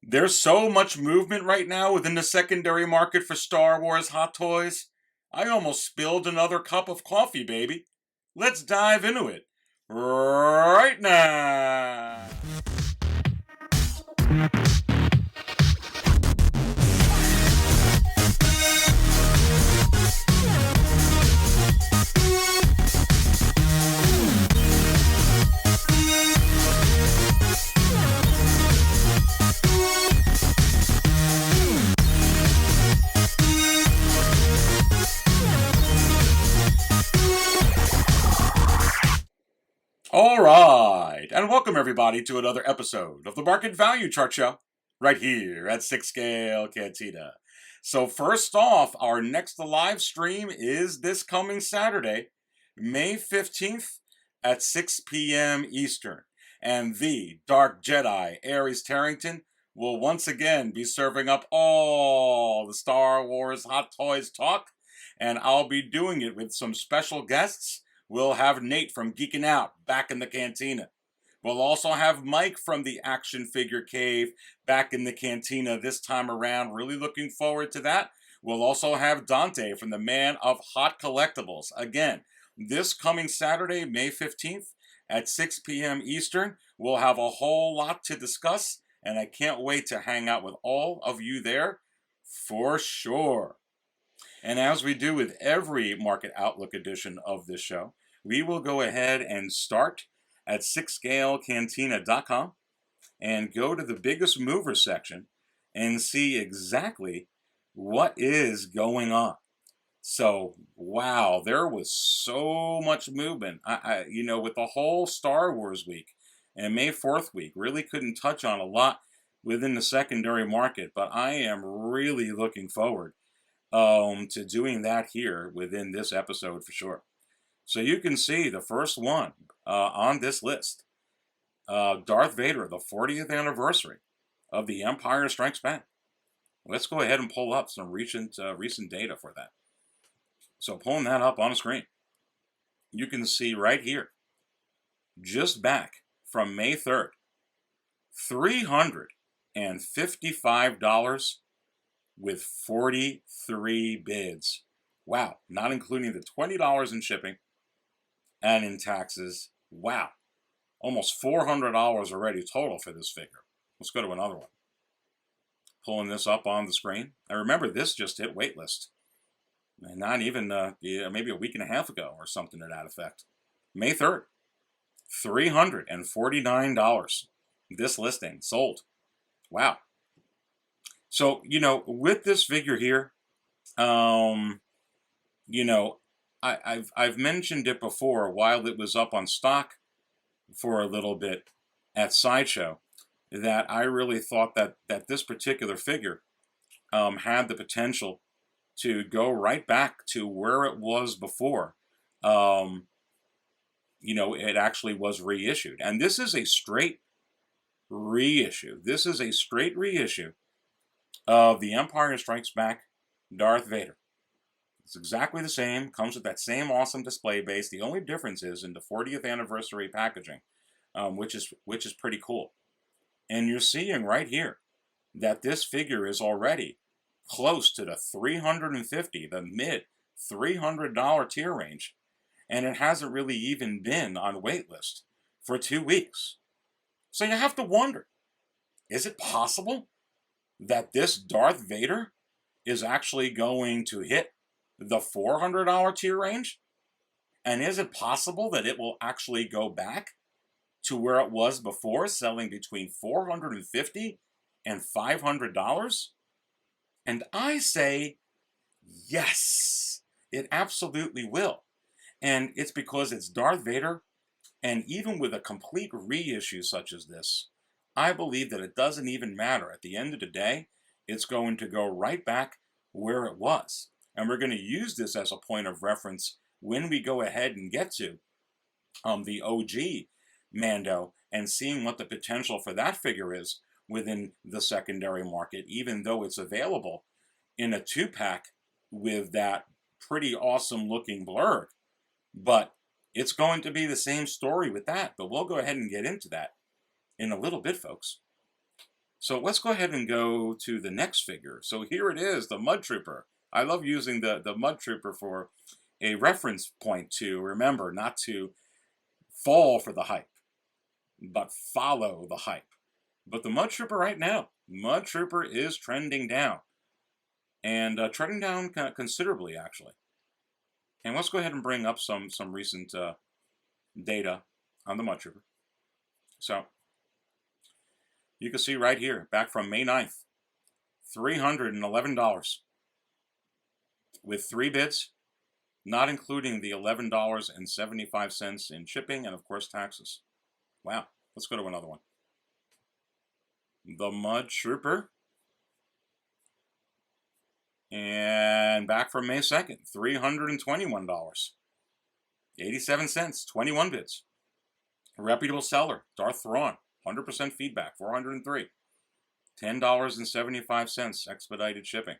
There's so much movement right now within the secondary market for Star Wars hot toys. I almost spilled another cup of coffee, baby. Let's dive into it right now. All right, and welcome everybody to another episode of the Market Value Chart Show, right here at 6 Scale Cantina. So first off, our next live stream is this coming Saturday, May 15th at 6 p.m. Eastern. And the Dark Jedi, Aries Tarrington, will once again be serving up all the Star Wars Hot Toys talk, and I'll be doing it with some special guests. We'll have Nate from Geekin' Out back in the Cantina. We'll also have Mike from the Action Figure Cave back in the Cantina this time around. Really looking forward to that. We'll also have Dante from the Man of Hot Collectibles. Again, this coming Saturday, May 15th at 6 p.m. Eastern. We'll have a whole lot to discuss, and I can't wait to hang out with all of you there for sure. And as we do with every Market Outlook edition of this show, we will go ahead and start at 6scalecantina.com and go to the biggest mover section and see exactly what is going on. So, wow, there was so much movement. With the whole Star Wars week and May 4th week, really couldn't touch on a lot within the secondary market, but I am really looking forward to doing that here within this episode for sure. So you can see the first one on this list, Darth Vader, the 40th anniversary of The Empire Strikes Back. Let's go ahead and pull up some recent data for that. So pulling that up on the screen, you can see right here, just back from May 3rd, $355 with 43 bids. Wow, not including the $20 in shipping and in taxes. Wow, almost $400 already total for this figure. Let's go to another one. Pulling this up on the screen. And remember, this just hit waitlist. And not even, maybe a week and a half ago or something to that effect. May 3rd, $349. This listing sold. Wow. So, with this figure here, I've mentioned it before while it was up on stock for a little bit at Sideshow, that I really thought that this particular figure had the potential to go right back to where it was before. It actually was reissued. And this is a straight reissue. This is a straight reissue of The Empire Strikes Back Darth Vader. It's exactly the same, comes with that same awesome display base. The only difference is in the 40th anniversary packaging, which is pretty cool. And you're seeing right here that this figure is already close to the $350, the mid $300 tier range, and it hasn't really even been on waitlist for 2 weeks. So you have to wonder, is it possible that this Darth Vader is actually going to hit the $400 tier range? And is it possible that it will actually go back to where it was before, selling between $450 and $500? And I say, yes, it absolutely will. And it's because it's Darth Vader, and even with a complete reissue such as this, I believe that it doesn't even matter. At the end of the day, it's going to go right back where it was. And we're going to use this as a point of reference when we go ahead and get to the OG Mando and seeing what the potential for that figure is within the secondary market, even though it's available in a 2-pack with that pretty awesome looking Blurrg. But It's going to be the same story with that, but we'll go ahead and get into that in a little bit, folks. So let's go ahead and go to the next figure. So here it is, the Mudtrooper. I love using the Mudtrooper for a reference point to remember not to fall for the hype, but follow the hype. But the Mudtrooper right now, Mudtrooper is trending down. And trending down considerably, actually. And let's go ahead and bring up some recent data on the Mudtrooper. So you can see right here, back from May 9th, $311 with 3 bids, not including the $11.75 in shipping and, of course, taxes. Wow. Let's go to another one. The Mudtrooper. And back from May 2nd, $321. 87 cents, 21 bids. A reputable seller, Darth Vader, 100% feedback, $403. $10.75 expedited shipping.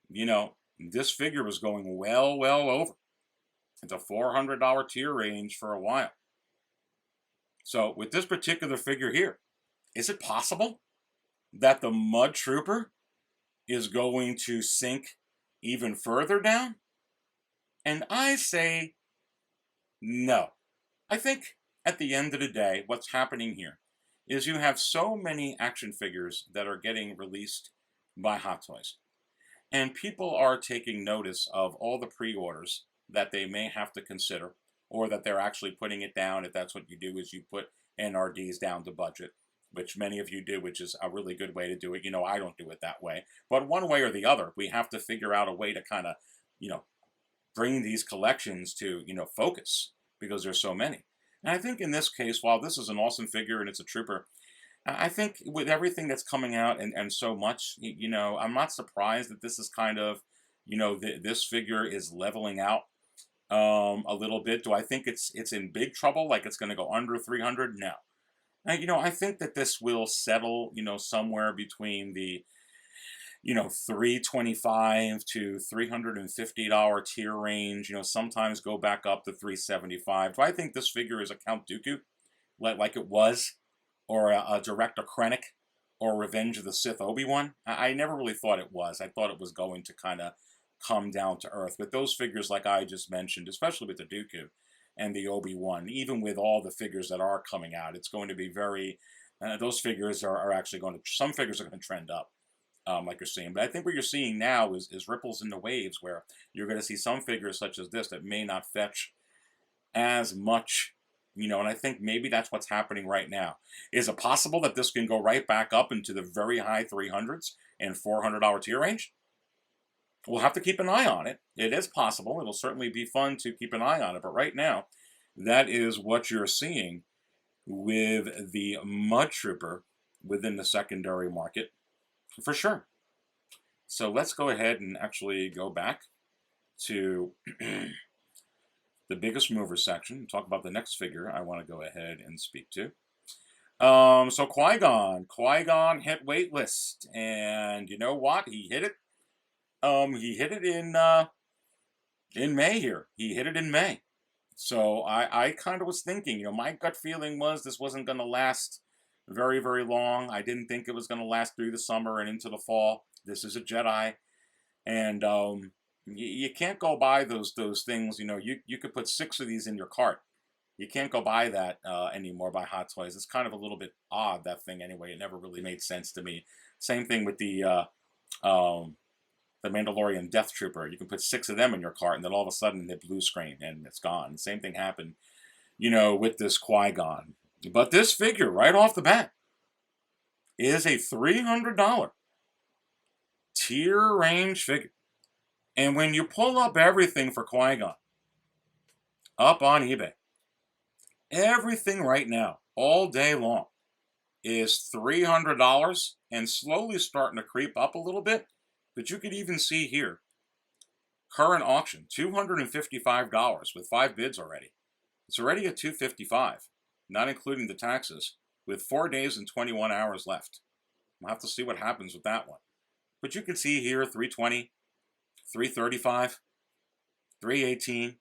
You know, this figure was going well over into $400 tier range for a while. So with this particular figure here, is it possible that the Mudtrooper is going to sink even further down? And I say no. I think at the end of the day, what's happening here is you have so many action figures that are getting released by Hot Toys. And people are taking notice of all the pre-orders that they may have to consider, or that they're actually putting it down. If that's what you do, is you put NRDs down to budget, which many of you do, which is a really good way to do it. You know, I don't do it that way. But one way or the other, we have to figure out a way to kind of, you know, bring these collections to, you know, focus, because there's so many. And I think in this case, while this is an awesome figure and it's a trooper, I think with everything that's coming out and so much, you know, I'm not surprised that this is kind of, you know, this figure is leveling out a little bit. Do I think it's in big trouble, like it's going to go under 300? No. You know, I think that this will settle, you know, somewhere between the, you know, $325 to $350 tier range. You know, sometimes go back up to $375. Do I think this figure is a Count Dooku, like it was, or a Director Krennic, or Revenge of the Sith Obi-Wan? I never really thought it was. I thought it was going to kind of come down to earth. With those figures, like I just mentioned, especially with the Dooku and the Obi-Wan, even with all the figures that are coming out, it's going to be very, those figures are actually going to, some figures are going to trend up, like you're seeing. But I think what you're seeing now is ripples in the waves, where you're going to see some figures such as this that may not fetch as much, you know, and I think maybe that's what's happening right now. Is it possible that this can go right back up into the very high 300s and $400 tier range? We'll have to keep an eye on it. It is possible. It'll certainly be fun to keep an eye on it. But right now, that is what you're seeing with the Mudtrooper within the secondary market, for sure. So let's go ahead and actually go back to the biggest mover section and talk about the next figure I want to go ahead and speak to. So Qui-Gon hit waitlist, and you know what? He hit it. He hit it in May here. He hit it in May. So I kind of was thinking, you know, my gut feeling was this wasn't going to last very, very long. I didn't think it was going to last through the summer and into the fall. This is a Jedi, and you can't go buy those things. You know, you could put 6 of these in your cart. You can't go buy that anymore by Hot Toys. It's kind of a little bit odd, that thing, anyway. It never really made sense to me. Same thing with the Mandalorian Death Trooper. You can put 6 of them in your cart, and then all of a sudden they blue screen and it's gone. Same thing happened, you know, with this Qui-Gon. But this figure, right off the bat, is a $300 tier range figure. And when you pull up everything for Qui-Gon up on eBay, everything right now, all day long, is $300 and slowly starting to creep up a little bit. But you could even see here, current auction, $255 with 5 bids already. It's already at $255, not including the taxes, with 4 days and 21 hours left. We'll have to see what happens with that one. But you can see here, $320, $335, $318,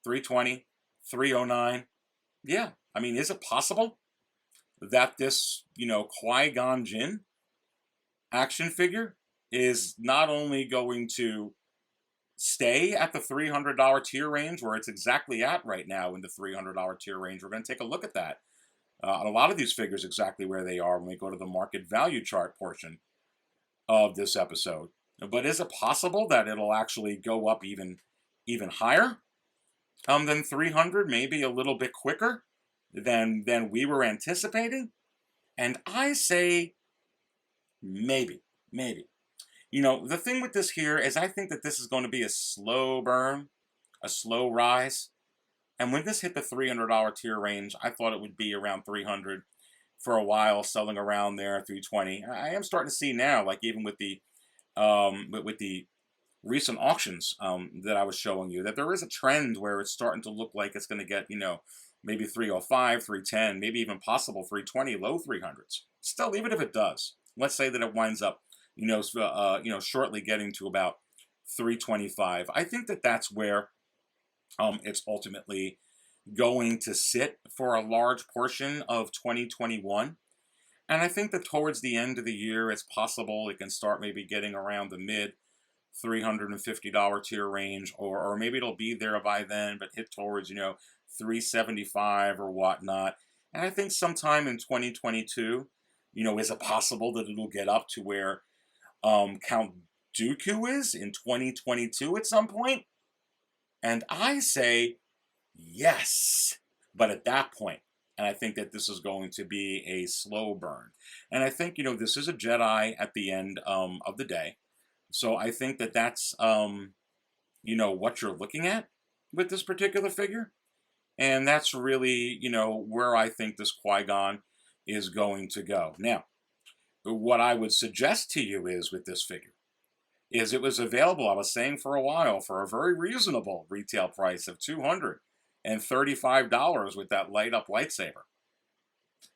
320, 309. Yeah, I mean, is it possible that this, Qui-Gon Jinn action figure is not only going to stay at the $300 tier range where it's exactly at right now in the $300 tier range? We're going to take a look at that. A lot of these figures exactly where they are when we go to the market value chart portion of this episode. But is it possible that it'll actually go up even higher than 300, maybe a little bit quicker than we were anticipating? And I say maybe. The thing with this here is I think that this is going to be a slow burn, a slow rise. And when this hit the $300 tier range, I thought it would be around 300 for a while, selling around there, 320. I am starting to see now, like even with the recent auctions that I was showing you, that there is a trend where it's starting to look like it's going to get, maybe 305, 310, maybe even possible 320, low 300s. Still, even if it does, let's say that it winds up, shortly getting to about 325. I think that that's where it's ultimately going to sit for a large portion of 2021. And I think that towards the end of the year, it's possible it can start maybe getting around the mid $350 tier range, or maybe it'll be there by then, but hit towards, 375 or whatnot. And I think sometime in 2022, is it possible that it'll get up to where Count Dooku is in 2022 at some point? And I say yes, but at that point. And I think that this is going to be a slow burn. And I think, this is a Jedi at the end of the day. So I think that that's, what you're looking at with this particular figure. And that's really, where I think this Qui-Gon is going to go. Now, what I would suggest to you is with this figure, is it was available, I was saying for a while, for a very reasonable retail price of $235 with that light up lightsaber.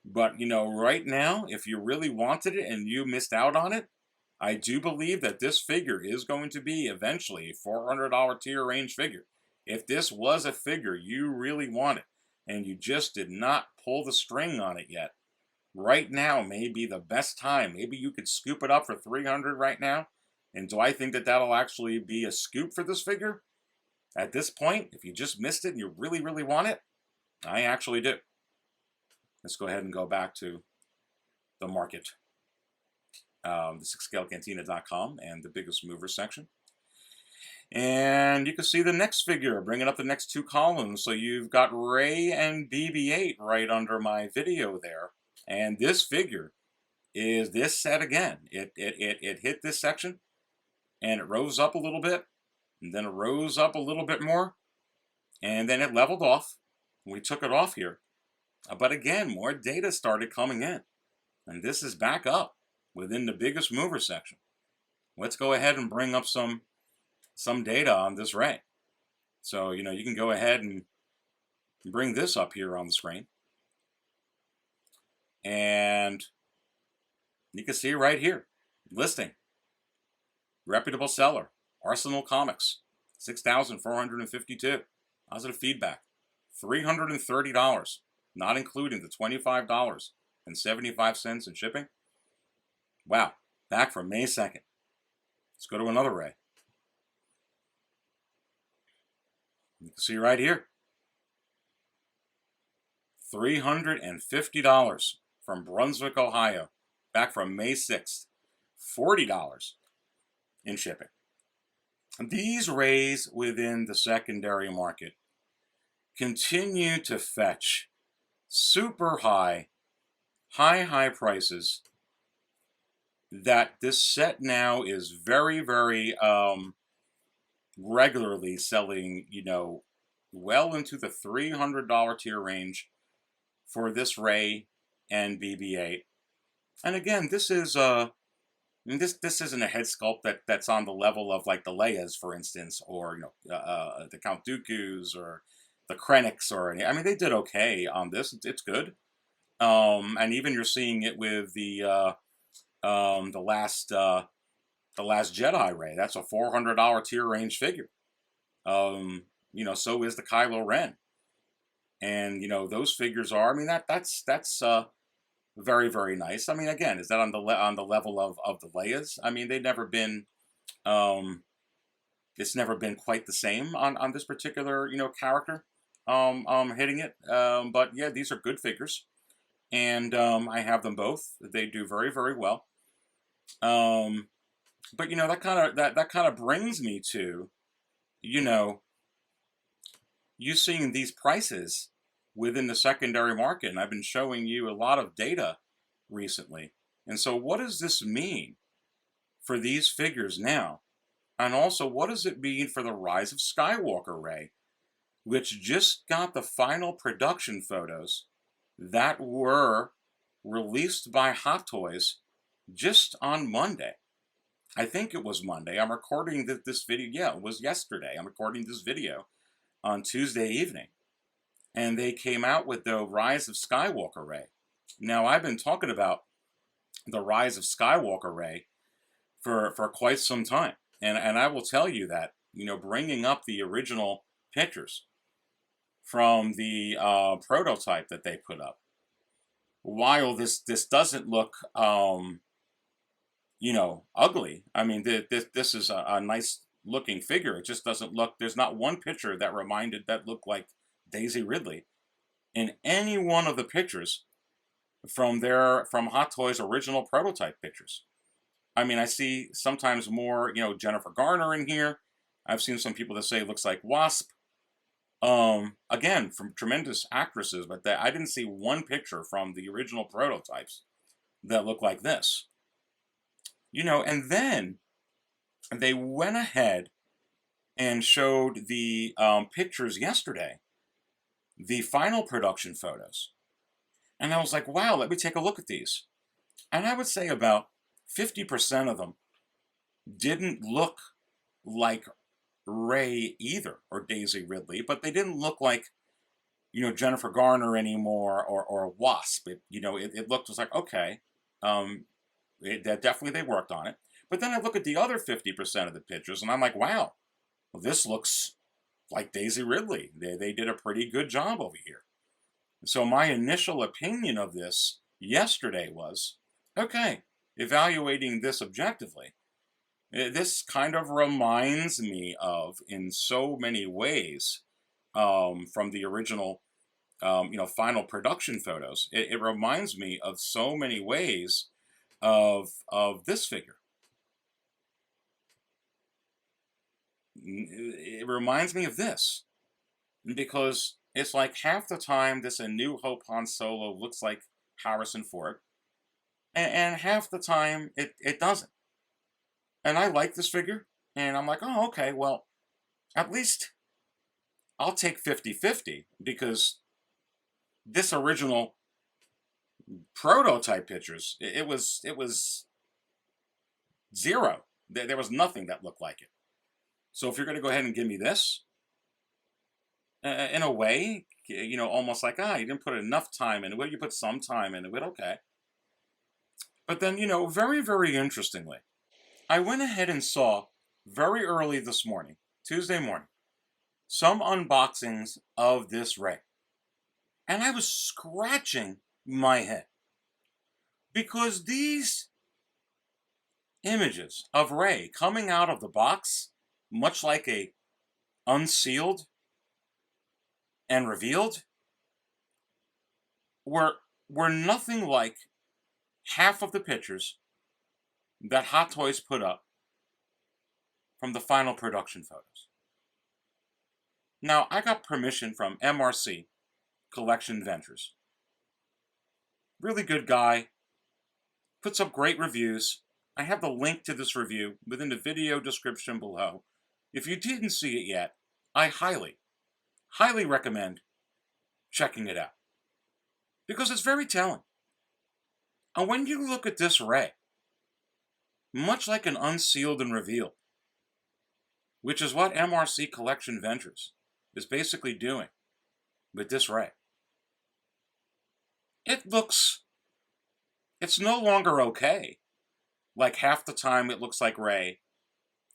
But, right now, if you really wanted it and you missed out on it, I do believe that this figure is going to be eventually a $400 tier range figure. If this was a figure you really wanted and you just did not pull the string on it yet, right now may be the best time. Maybe you could scoop it up for $300 right now. And do I think that that'll actually be a scoop for this figure? At this point, if you just missed it and you really, really want it, I actually do. Let's go ahead and go back to the market. The 6scalecantina.com and the biggest mover section. And you can see the next figure, bringing up the next two columns. So you've got Rey and BB-8 right under my video there. And this figure is this set again. It hit this section, and it rose up a little bit, and then it rose up a little bit more, and then it leveled off. We took it off here. But again, more data started coming in. And this is back up within the biggest mover section. Let's go ahead and bring up some data on this Rey. So, you can go ahead and bring this up here on the screen. And you can see right here, listing, reputable seller, Arsenal Comics, $6,452. Positive feedback, $330, not including the $25.75 in shipping. Wow, back from May 2nd. Let's go to another Rey. You can see right here, $350 from Brunswick, Ohio, back from May 6th. $40 in shipping. These Reys within the secondary market continue to fetch super high prices that this set now is very, very regularly selling, well into the $300 tier range for this Rey and BB-8. And again, this is this isn't a head sculpt that's on the level of like the Leias, for instance, or the Count Dooku's or the Krennics or any. I mean, they did okay on this. It's good. And even you're seeing it with the last Jedi Rey. That's a $400 tier range figure. so is the Kylo Ren. And, those figures are, I mean, that's very, very nice. I mean, again, is that on the level of the Leias? I mean, they've never been, it's never been quite the same on this particular, character, hitting it. But yeah, these are good figures. And I have them both. They do very, very well. But that kind of brings me to, you seeing these prices within the secondary market, and I've been showing you a lot of data recently. And so what does this mean for these figures now? And also, what does it mean for the Rise of Skywalker Rey, which just got the final production photos that were released by Hot Toys just on Monday? I think it was Monday. I'm recording this video. Yeah, it was yesterday. I'm recording this video on Tuesday evening. And they came out with the Rise of Skywalker Rey. Now, I've been talking about the Rise of Skywalker Rey for quite some time. And I will tell you that, bringing up the original pictures from the prototype that they put up, while this doesn't look, ugly. I mean, this is a nice looking figure. It just doesn't look, there's not one picture that looked like Daisy Ridley in any one of the pictures from Hot Toys' original prototype pictures. I mean, I see sometimes more, Jennifer Garner in here. I've seen some people that say it looks like Wasp. Again, from tremendous actresses, but I didn't see one picture from the original prototypes that look like this. And then they went ahead and showed the pictures yesterday, the final production photos. And I was like, wow, let me take a look at these. And I would say about 50% of them didn't look like Rey either, or Daisy Ridley, but they didn't look like, Jennifer Garner anymore, or Wasp. It looked just like, okay, definitely they worked on it. But then I look at the other 50% of the pictures, and I'm like, wow, well, this looks like Daisy Ridley. They did a pretty good job over here. So my initial opinion of this yesterday was, okay, evaluating this objectively, this kind of reminds me of, in so many ways, from the original, final production photos. It reminds me of so many ways of this figure. It reminds me of this because it's like half the time this A New Hope Han Solo looks like Harrison Ford, and half the time it doesn't. And I like this figure, and I'm like, oh, okay, well, at least I'll take 50-50, because this original prototype pictures, it was zero. There was nothing that looked like it. So if you're going to go ahead and give me this, in a way, almost like, you didn't put enough time into it. You put some time into it, okay. But then, very, very interestingly, I went ahead and saw very early this morning, Tuesday morning, some unboxings of this Rey. And I was scratching my head, because these images of Rey coming out of the box, much like a unsealed and revealed, were nothing like half of the pictures that Hot Toys put up from the final production photos. Now, I got permission from MRC Collection Ventures. Really good guy, puts up great reviews. I have the link to this review within the video description below. If you didn't see it yet, I highly, highly recommend checking it out, because it's very telling. And when you look at this Rey, much like an unsealed and revealed, which is what MRC Collection Ventures is basically doing with this Rey, it's no longer okay. Like half the time it looks like Rey,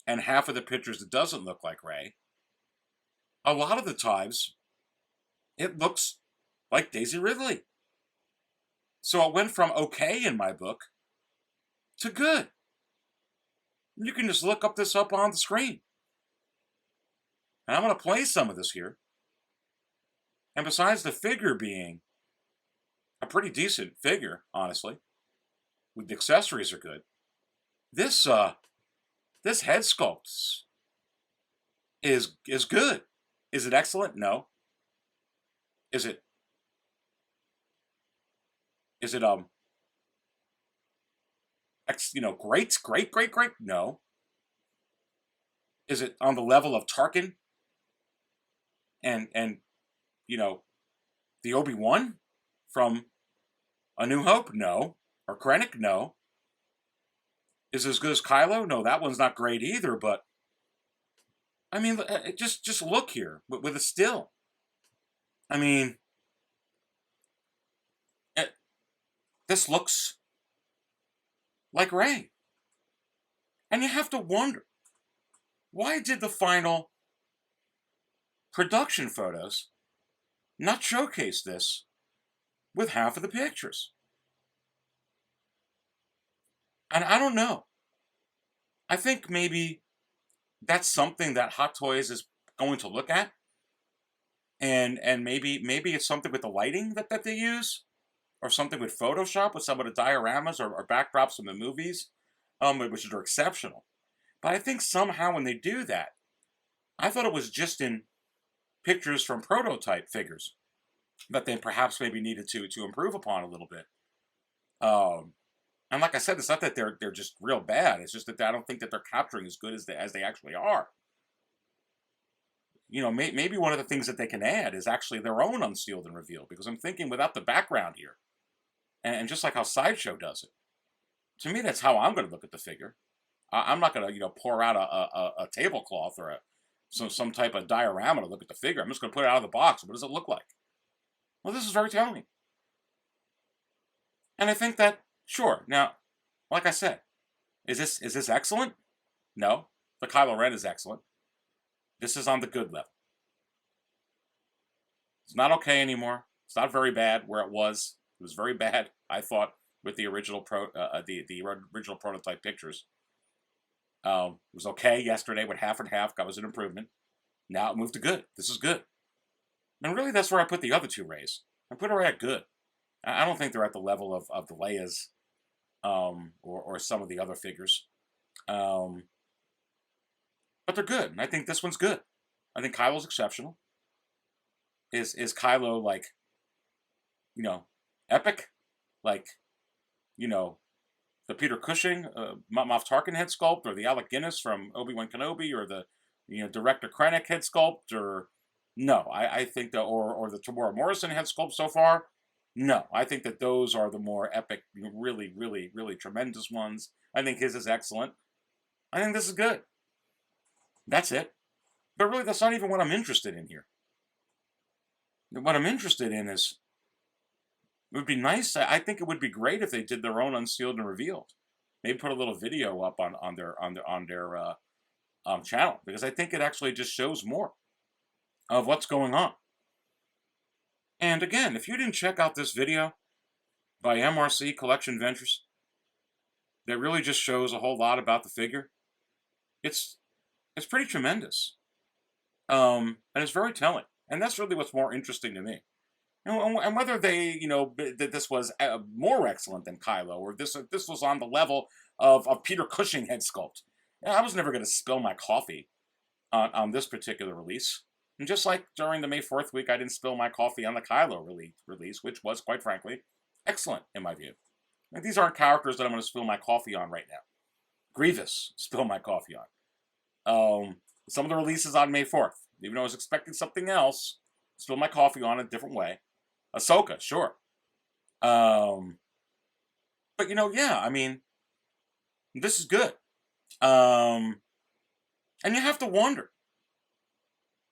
and half of the pictures it doesn't look like Rey. a lot of the times, it looks like Daisy Ridley. So it went from okay in my book to good. You can just look this up on the screen. And I'm going to play some of this here. And besides the figure being a pretty decent figure, honestly, with the accessories are good, this head sculpt is good. Is it excellent? No. Is it great? No. Is it on the level of Tarkin and the Obi-Wan from A New Hope? No. Or Krennic? No. Is it as good as Kylo? No, that one's not great either, but I mean, just look here with a still. I mean, this looks like Rey. And you have to wonder, why did the final production photos not showcase this with half of the pictures? And I don't know. I think maybe that's something that Hot Toys is going to look at. And maybe it's something with the lighting that they use, or something with Photoshop with some of the dioramas or backdrops from the movies, which are exceptional. But I think somehow when they do that, I thought it was just in pictures from prototype figures that they perhaps maybe needed to improve upon a little bit. And like I said, it's not that they're just real bad. It's just that I don't think that they're capturing as good as they actually are. You know, maybe one of the things that they can add is actually their own unsealed and revealed, because I'm thinking without the background here, and just like how Sideshow does it, to me that's how I'm going to look at the figure. I'm not going to pour out a tablecloth or some type of diorama to look at the figure. I'm just going to put it out of the box. What does it look like? Well, this is very telling. And I think that, sure, now, like I said, is this excellent? No. The Kylo Ren is excellent. This is on the good level. It's not okay anymore. It's not very bad where it was. It was very bad, I thought, with the original original prototype pictures. It was okay yesterday with half and half. That was an improvement. Now it moved to good. This is good. And really, that's where I put the other two Reys. I put her at good. I don't think they're at the level of the Leias or some of the other figures. But they're good. And I think this one's good. I think Kylo's exceptional. Is Kylo like, epic? Like, the Peter Cushing, Moff Tarkin head sculpt, or the Alec Guinness from Obi-Wan Kenobi, or the, Director Krennic head sculpt, or no, I think that, or the Tamora Morrison head sculpt so far. No, I think that those are the more epic, really, really, really tremendous ones. I think his is excellent. I think this is good. That's it. But really, that's not even what I'm interested in here. What I'm interested in is, it would be nice. I think it would be great if they did their own unsealed and revealed. Maybe put a little video up on their channel, because I think it actually just shows more of what's going on. And again, if you didn't check out this video by MRC Collection Ventures, that really just shows a whole lot about the figure. It's pretty tremendous, and it's very telling. And that's really what's more interesting to me. And whether they, that this was more excellent than Kylo, or this was on the level of Peter Cushing head sculpt. I was never going to spill my coffee on this particular release. And just like during the May 4th week, I didn't spill my coffee on the Kylo release, which was, quite frankly, excellent in my view. And these aren't characters that I'm going to spill my coffee on right now. Grievous, spill my coffee on. Some of the releases on May 4th, even though I was expecting something else, spill my coffee on a different way. Ahsoka, sure. But, yeah, I mean, this is good. And you have to wonder,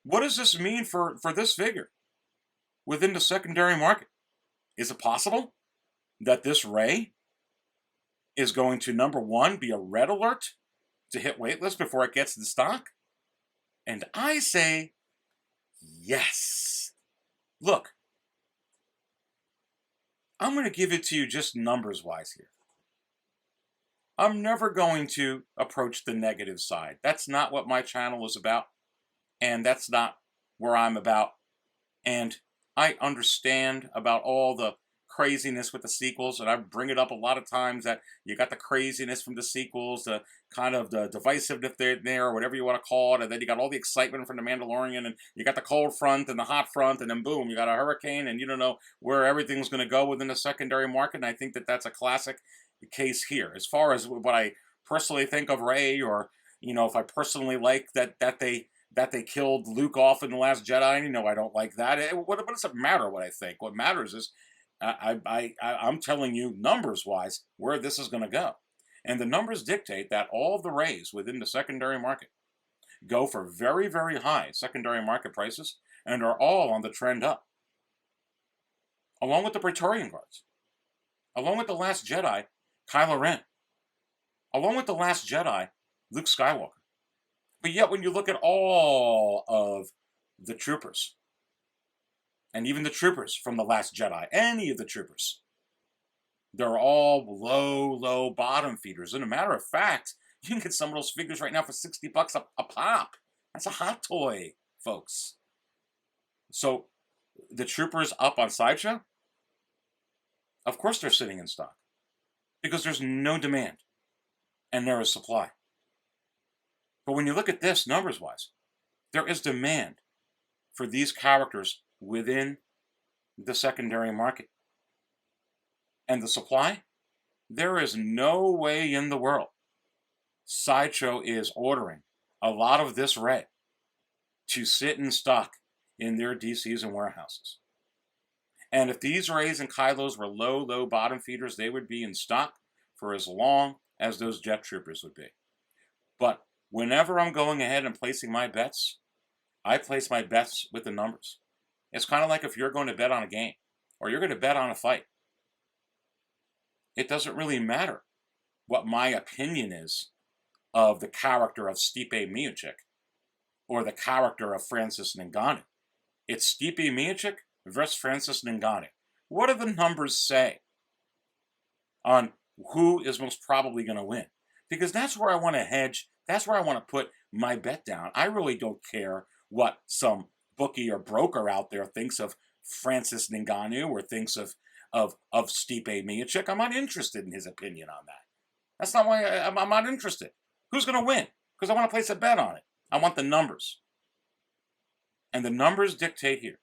what does this mean for this figure within the secondary market? Is it possible that this Rey is going to, number one, be a red alert to hit waitlist before it gets in stock? And I say Yes. Look, I'm going to give it to you just numbers-wise here. I'm never going to approach the negative side. That's not what my channel is about, and that's not where I'm about. And I understand about all the craziness with the sequels, and I bring it up a lot of times that you got the craziness from the sequels, the kind of the divisiveness there, or whatever you want to call it, and then you got all the excitement from the Mandalorian, and you got the cold front and the hot front, and then boom, you got a hurricane, and you don't know where everything's going to go within the secondary market, and I think that that's a classic case here. As far as what I personally think of Rey, or, you know, if I personally like that they killed Luke off in The Last Jedi, you know, I don't like that. What does it matter what I think? What matters is I'm telling you, numbers-wise, where this is going to go. And the numbers dictate that all of the Reys within the secondary market go for very, very high secondary market prices and are all on the trend up. Along with the Praetorian Guards. Along with The Last Jedi, Kylo Ren. Along with The Last Jedi, Luke Skywalker. But yet, when you look at all of the troopers, and even the troopers from The Last Jedi, any of the troopers, they're all low bottom feeders. And a matter of fact, you can get some of those figures right now for $60 a pop. That's a hot toy, folks. So, the troopers up on Sideshow, of course they're sitting in stock. Because there's no demand, and there is supply. But when you look at this, numbers-wise, there is demand for these characters within the secondary market. And the supply? There is no way in the world Sideshow is ordering a lot of this Rey to sit in stock in their DCs and warehouses. And if these Reys and Kylos were low bottom feeders, they would be in stock for as long as those jet troopers would be. But whenever I'm going ahead and placing my bets, I place my bets with the numbers. It's kind of like if you're going to bet on a game, or you're going to bet on a fight. It doesn't really matter what my opinion is of the character of Stipe Miocic, or the character of Francis Ngannou. It's Stipe Miocic versus Francis Ngannou. What do the numbers say on who is most probably going to win? Because that's where I want to hedge. That's where I want to put my bet down. I really don't care what some bookie or broker out there thinks of Francis Ngannou or thinks of Stipe Miocic. I'm not interested in his opinion on that. That's not why I'm not interested. Who's going to win? Because I want to place a bet on it. I want the numbers. And the numbers dictate here.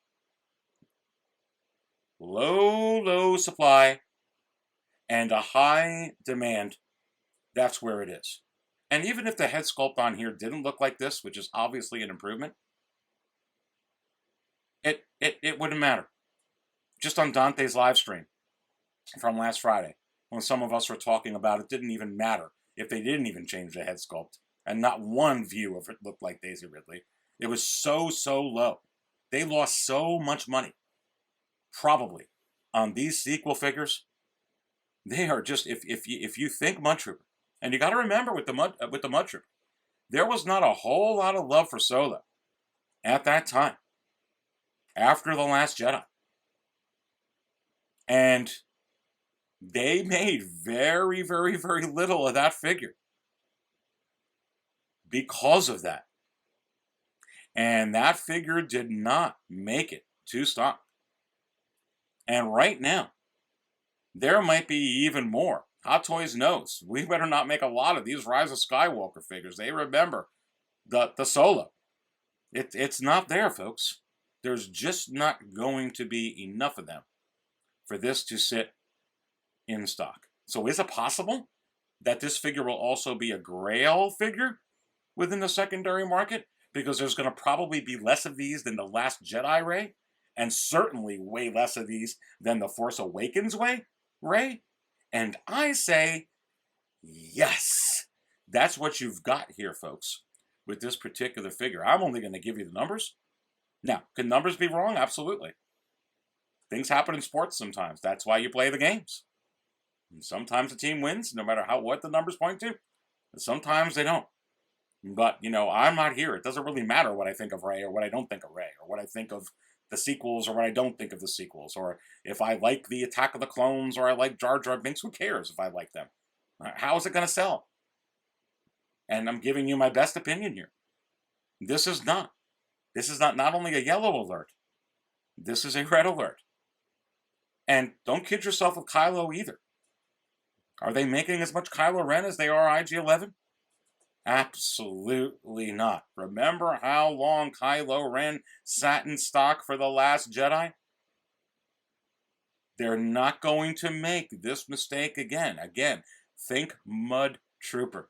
Low supply and a high demand. That's where it is. And even if the head sculpt on here didn't look like this, which is obviously an improvement, it wouldn't matter. Just on Dante's live stream from last Friday, when some of us were talking about it, didn't even matter if they didn't even change the head sculpt. And not one view of it looked like Daisy Ridley. It was so low. They lost so much money, probably, on these sequel figures. They are just, if you think Mudtrooper, and you got to remember with the Mudtrooper, there was not a whole lot of love for Solo at that time, after The Last Jedi. And they made very little of that figure because of that. And that figure did not make it to stock. And right now, there might be even more. Hot Toys knows we better not make a lot of these Rise of Skywalker figures. They remember the Solo. It's not there, folks. There's just not going to be enough of them for this to sit in stock. So is it possible that this figure will also be a Grail figure within the secondary market? Because there's going to probably be less of these than the Last Jedi Rey, and certainly way less of these than the Force Awakens Rey. And I say, yes, that's what you've got here, folks, with this particular figure. I'm only going to give you the numbers. Now, can numbers be wrong? Absolutely. Things happen in sports sometimes. That's why you play the games. And sometimes the team wins, no matter what the numbers point to. And sometimes they don't. But, I'm not here. It doesn't really matter what I think of Rey or what I don't think of Rey or what I think of the sequels or what I don't think of the sequels or if I like the Attack of the Clones or I like Jar Jar Binks. Who cares if I like them? How is it going to sell? And I'm giving you my best opinion here. This is not not only a yellow alert. This is a red alert. And don't kid yourself with Kylo either. Are they making as much Kylo Ren as they are IG-11? Absolutely not. Remember how long Kylo Ren sat in stock for The Last Jedi? They're not going to make this mistake again. Again, think Mudtrooper.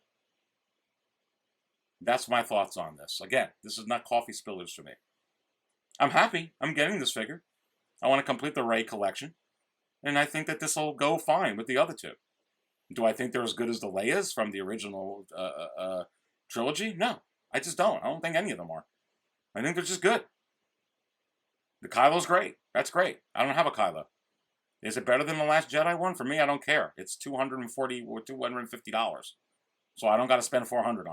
That's my thoughts on this. Again, this is not coffee spillers for me. I'm happy. I'm getting this figure. I want to complete the Rey collection. And I think that this will go fine with the other two. Do I think they're as good as the Leias from the original trilogy? No, I just don't. I don't think any of them are. I think they're just good. The Kylo's great. That's great. I don't have a Kylo. Is it better than the Last Jedi one? For me, I don't care. It's $240 or $250. So I don't got to spend $400 on it.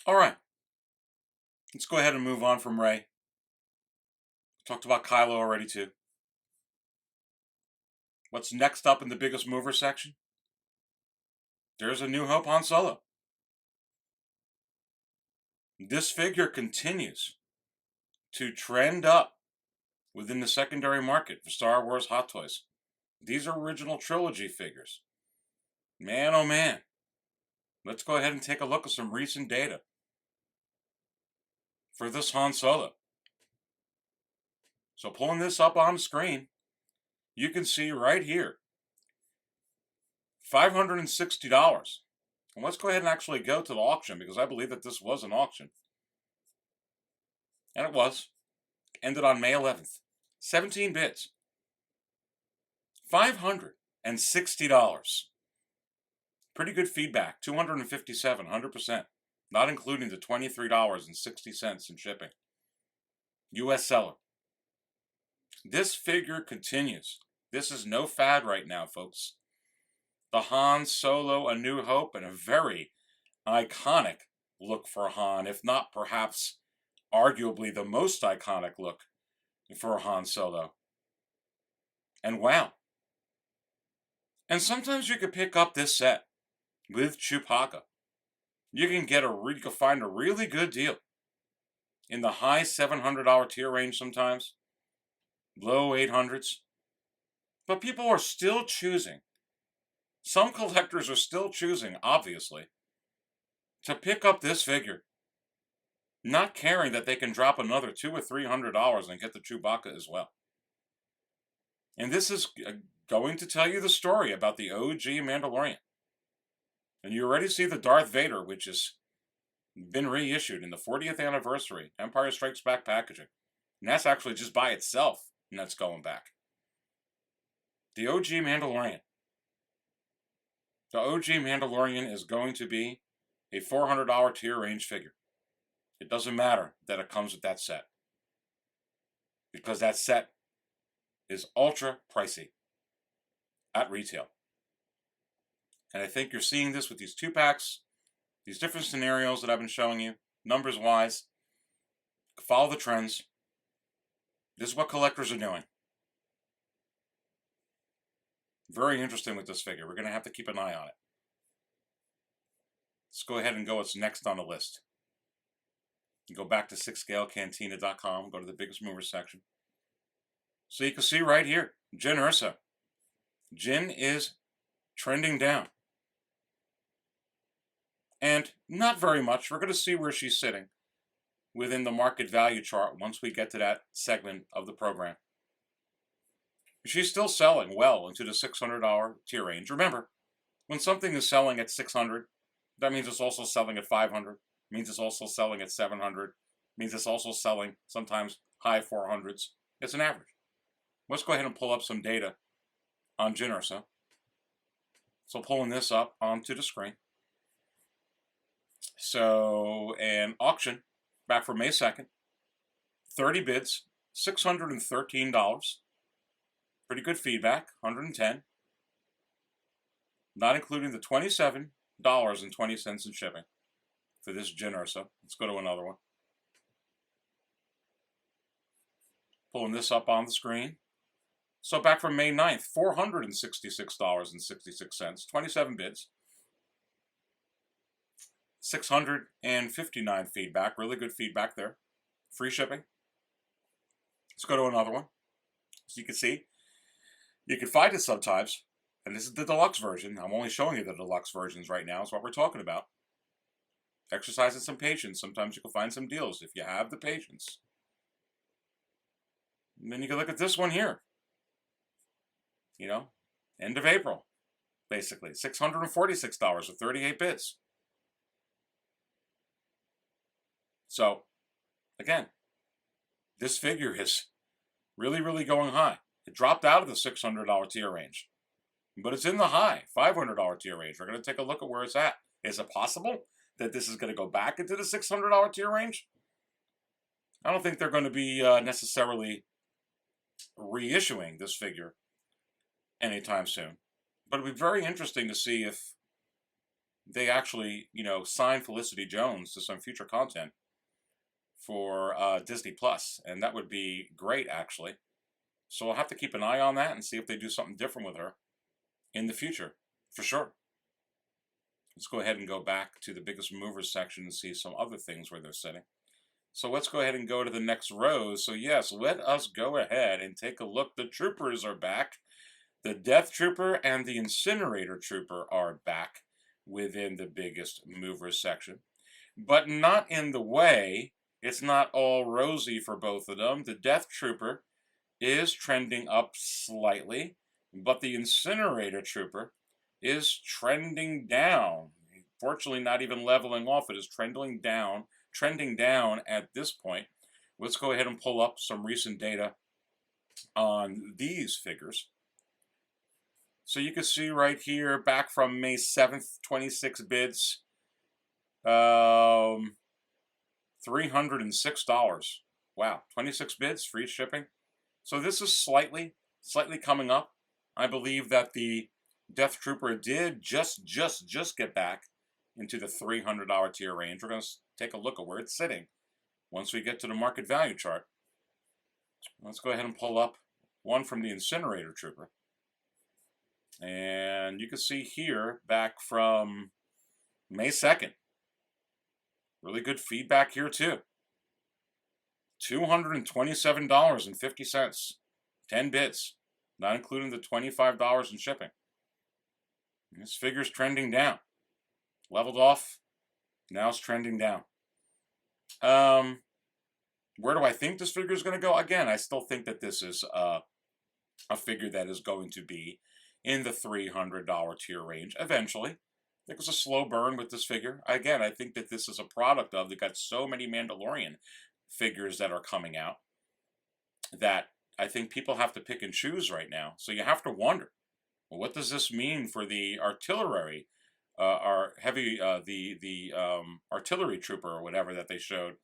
All right. Let's go ahead and move on from Rey. Talked about Kylo already too. What's next up in the biggest mover section? There's a New Hope Han Solo. This figure continues to trend up within the secondary market for Star Wars Hot Toys. These are original trilogy figures. Man, oh man. Let's go ahead and take a look at some recent data for this Han Solo. So pulling this up on the screen, you can see right here, $560. And let's go ahead and actually go to the auction because I believe that this was an auction. And it was. Ended on May 11th. 17 bids. $560. Pretty good feedback. 257, 100%. Not including the $23.60 in shipping. U.S. seller. This figure continues. This is no fad right now, folks. The Han Solo A New Hope, and a very iconic look for Han, if not perhaps arguably the most iconic look for Han Solo. And wow. And sometimes you could pick up this set with Chewbacca. You can find a really good deal in the high $700 tier range sometimes, low 800s. But people are still choosing. Some collectors are still choosing, obviously, to pick up this figure, not caring that they can drop another $200 or $300 and get the Chewbacca as well. And this is going to tell you the story about the OG Mandalorian. And you already see the Darth Vader, which has been reissued in the 40th anniversary Empire Strikes Back packaging. And that's actually just by itself, and that's going back. The OG Mandalorian. The OG Mandalorian is going to be a $400 tier range figure. It doesn't matter that it comes with that set. Because that set is ultra pricey at retail. And I think you're seeing this with these 2-packs, these different scenarios that I've been showing you, numbers-wise. Follow the trends. This is what collectors are doing. Very interesting with this figure. We're going to have to keep an eye on it. Let's go ahead and go what's next on the list. You go back to 6scalecantina.com, go to the biggest mover section. So you can see right here, Jyn Erso. Jyn is trending down. And not very much. We're going to see where she's sitting within the market value chart once we get to that segment of the program. She's still selling well into the $600 tier range. Remember, when something is selling at $600, that means it's also selling at $500. Means it's also selling at $700. Means it's also selling sometimes high 400s. It's an average. Let's go ahead and pull up some data on Jyn Erso. So pulling this up onto the screen. So an auction back for May 2nd. 30 bids, $613. Pretty good feedback, 110. Not including the 27 $2,299.20 in shipping for this Jyn Erso. Let's go to another one. Pulling this up on the screen. So back from May 9th, $466.66, 27 bids. 659 feedback, really good feedback there. Free shipping. Let's go to another one. So you can see, you can find it sometimes, and this is the deluxe version. I'm only showing you the deluxe versions right now. It's what we're talking about. Exercising some patience. Sometimes you can find some deals if you have the patience. And then you can look at this one here. You know, end of April, basically. $646 with 38 bids. So, again, this figure is really, really going high. It dropped out of the $600 tier range, but it's in the high $500 tier range. We're going to take a look at where it's at. Is it possible that this is going to go back into the $600 tier range? I don't think they're going to be necessarily reissuing this figure anytime soon, but it'd be very interesting to see if they actually, you know, sign Felicity Jones to some future content for Disney Plus, and that would be great, actually. So I'll have to keep an eye on that and see if they do something different with her in the future, for sure. Let's go ahead and go back to the biggest movers section and see some other things where they're sitting. So let's go ahead and go to the next row. So yes, let us go ahead and take a look. The troopers are back. The Death Trooper and the Incinerator Trooper are back within the biggest movers section, but not in the way. It's not all rosy for both of them. The Death Trooper is trending up slightly, but the Incinerator Trooper is trending down. Fortunately, not even leveling off. It is trending down at this point. Let's go ahead and pull up some recent data on these figures. So you can see right here, back from May 7th, 26 bids. $306. Wow, 26 bids, free shipping. So this is slightly coming up. I believe that the Death Trooper did just get back into the $300 tier range. We're going to take a look at where it's sitting once we get to the market value chart. Let's go ahead and pull up one from the Incinerator Trooper. And you can see here, back from May 2nd, really good feedback here too. $227.50, 10 bids, not including the $25 in shipping. And this figure's trending down. Leveled off, now it's trending down. Where do I think this figure is going to go? Again, I still think that this is a figure that is going to be in the $300 tier range eventually. I think it's a slow burn with this figure. Again, I think that this is a product of, they've got so many Mandalorian figures that are coming out that I think people have to pick and choose right now. So you have to wonder, well, what does this mean for the artillery, artillery trooper or whatever that they showed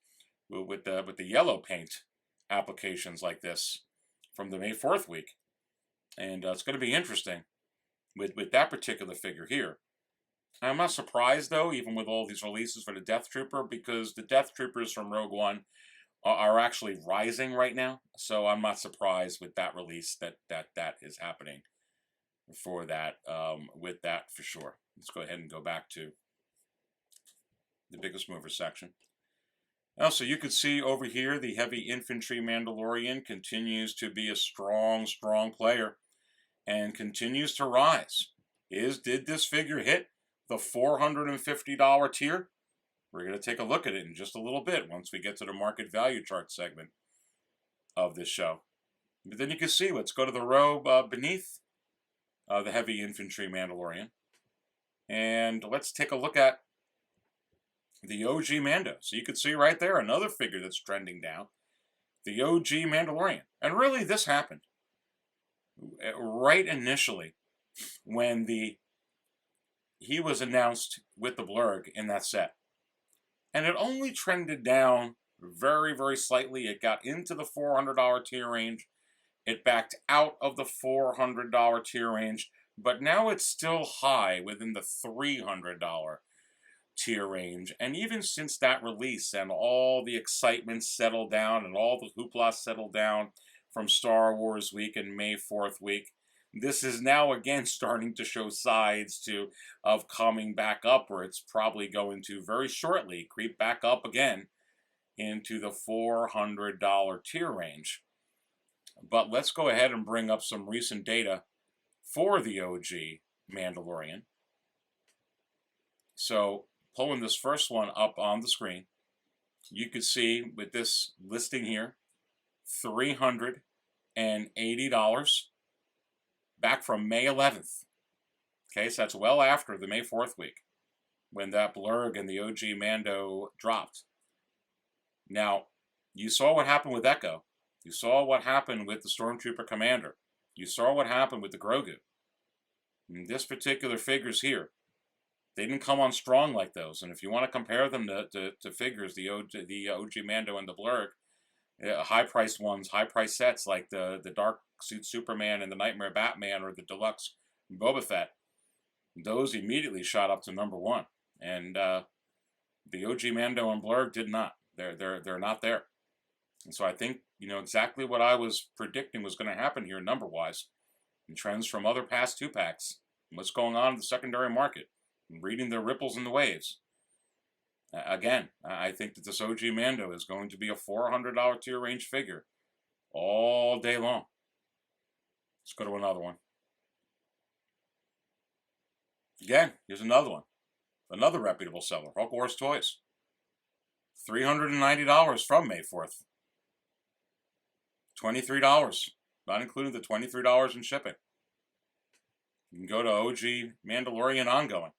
with the yellow paint applications like this from the May 4th week. And it's going to be interesting with that particular figure here. I'm not surprised, though, even with all these releases for the Death Trooper, because the Death Troopers from Rogue One are actually rising right now. So I'm not surprised with that release that is happening for that, with that for sure. Let's go ahead and go back to the biggest mover section. Also, you can see over here, the heavy infantry Mandalorian continues to be a strong player and continues to rise. Did this figure hit the $450 tier? We're going to take a look at it in just a little bit once we get to the market value chart segment of this show. But then you can see, let's go to the row beneath the heavy infantry Mandalorian. And let's take a look at the OG Mando. So you can see right there another figure that's trending down. The OG Mandalorian. And really this happened right initially when he was announced with the Blurrg in that set. And it only trended down very, very slightly. It got into the $400 tier range. It backed out of the $400 tier range but now it's still high within the $300 tier range. And even since that release and all the excitement settled down and all the hoopla settled down from Star Wars week and May 4th week, this is now again starting to show signs of coming back up, where it's probably going to very shortly creep back up again into the $400 tier range. But let's go ahead and bring up some recent data for the OG Mandalorian. So, pulling this first one up on the screen, you can see with this listing here, $380 back from May 11th. Okay, so that's well after the May 4th week when that Blurrg and the OG Mando dropped. Now, you saw what happened with Echo. You saw what happened with the Stormtrooper Commander. You saw what happened with the Grogu. And this particular figures here, they didn't come on strong like those. And if you want to compare them to figures, the OG Mando and the Blurrg, high-priced ones, high-priced sets like the Dark Suit Superman and the Nightmare Batman, or the Deluxe Boba Fett, those immediately shot up to #1. And the OG Mando and Blurrg did not. They're not there. And so I think, exactly what I was predicting was going to happen here number-wise, and trends from other past 2-packs, and what's going on in the secondary market, and reading the ripples and the waves. Again, I think that this OG Mando is going to be a $400 tier range figure all day long. Let's go to another one. Again, here's another one. Another reputable seller, Hulk Wars Toys. $390 from May 4th. $23, not including the $23 in shipping. You can go to OG Mandalorian ongoing.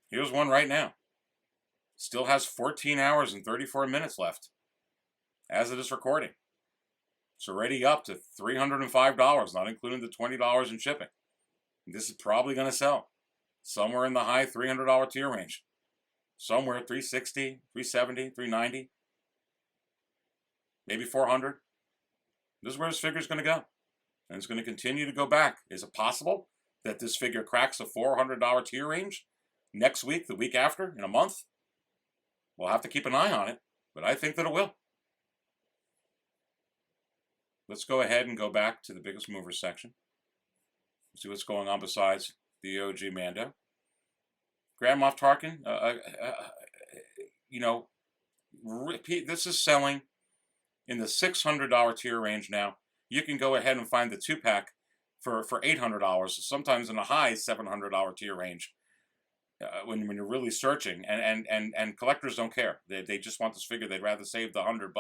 Here's one right now. Still has 14 hours and 34 minutes left as of this recording. It's already up to $305, not including the $20 in shipping. This is probably going to sell somewhere in the high $300 tier range. Somewhere $360, $370, $390, maybe $400. This is where this figure is going to go. And it's going to continue to go back. Is it possible that this figure cracks a $400 tier range next week, the week after, in a month? We'll have to keep an eye on it, but I think that it will. Let's go ahead and go back to the biggest movers section. See what's going on besides the OG Mando. Grand Moff Tarkin, this is selling in the $600 tier range now. You can go ahead and find the 2-pack for $800, sometimes in a high $700 tier range. When you're really searching, and collectors don't care. They just want this figure. They'd rather save the $100,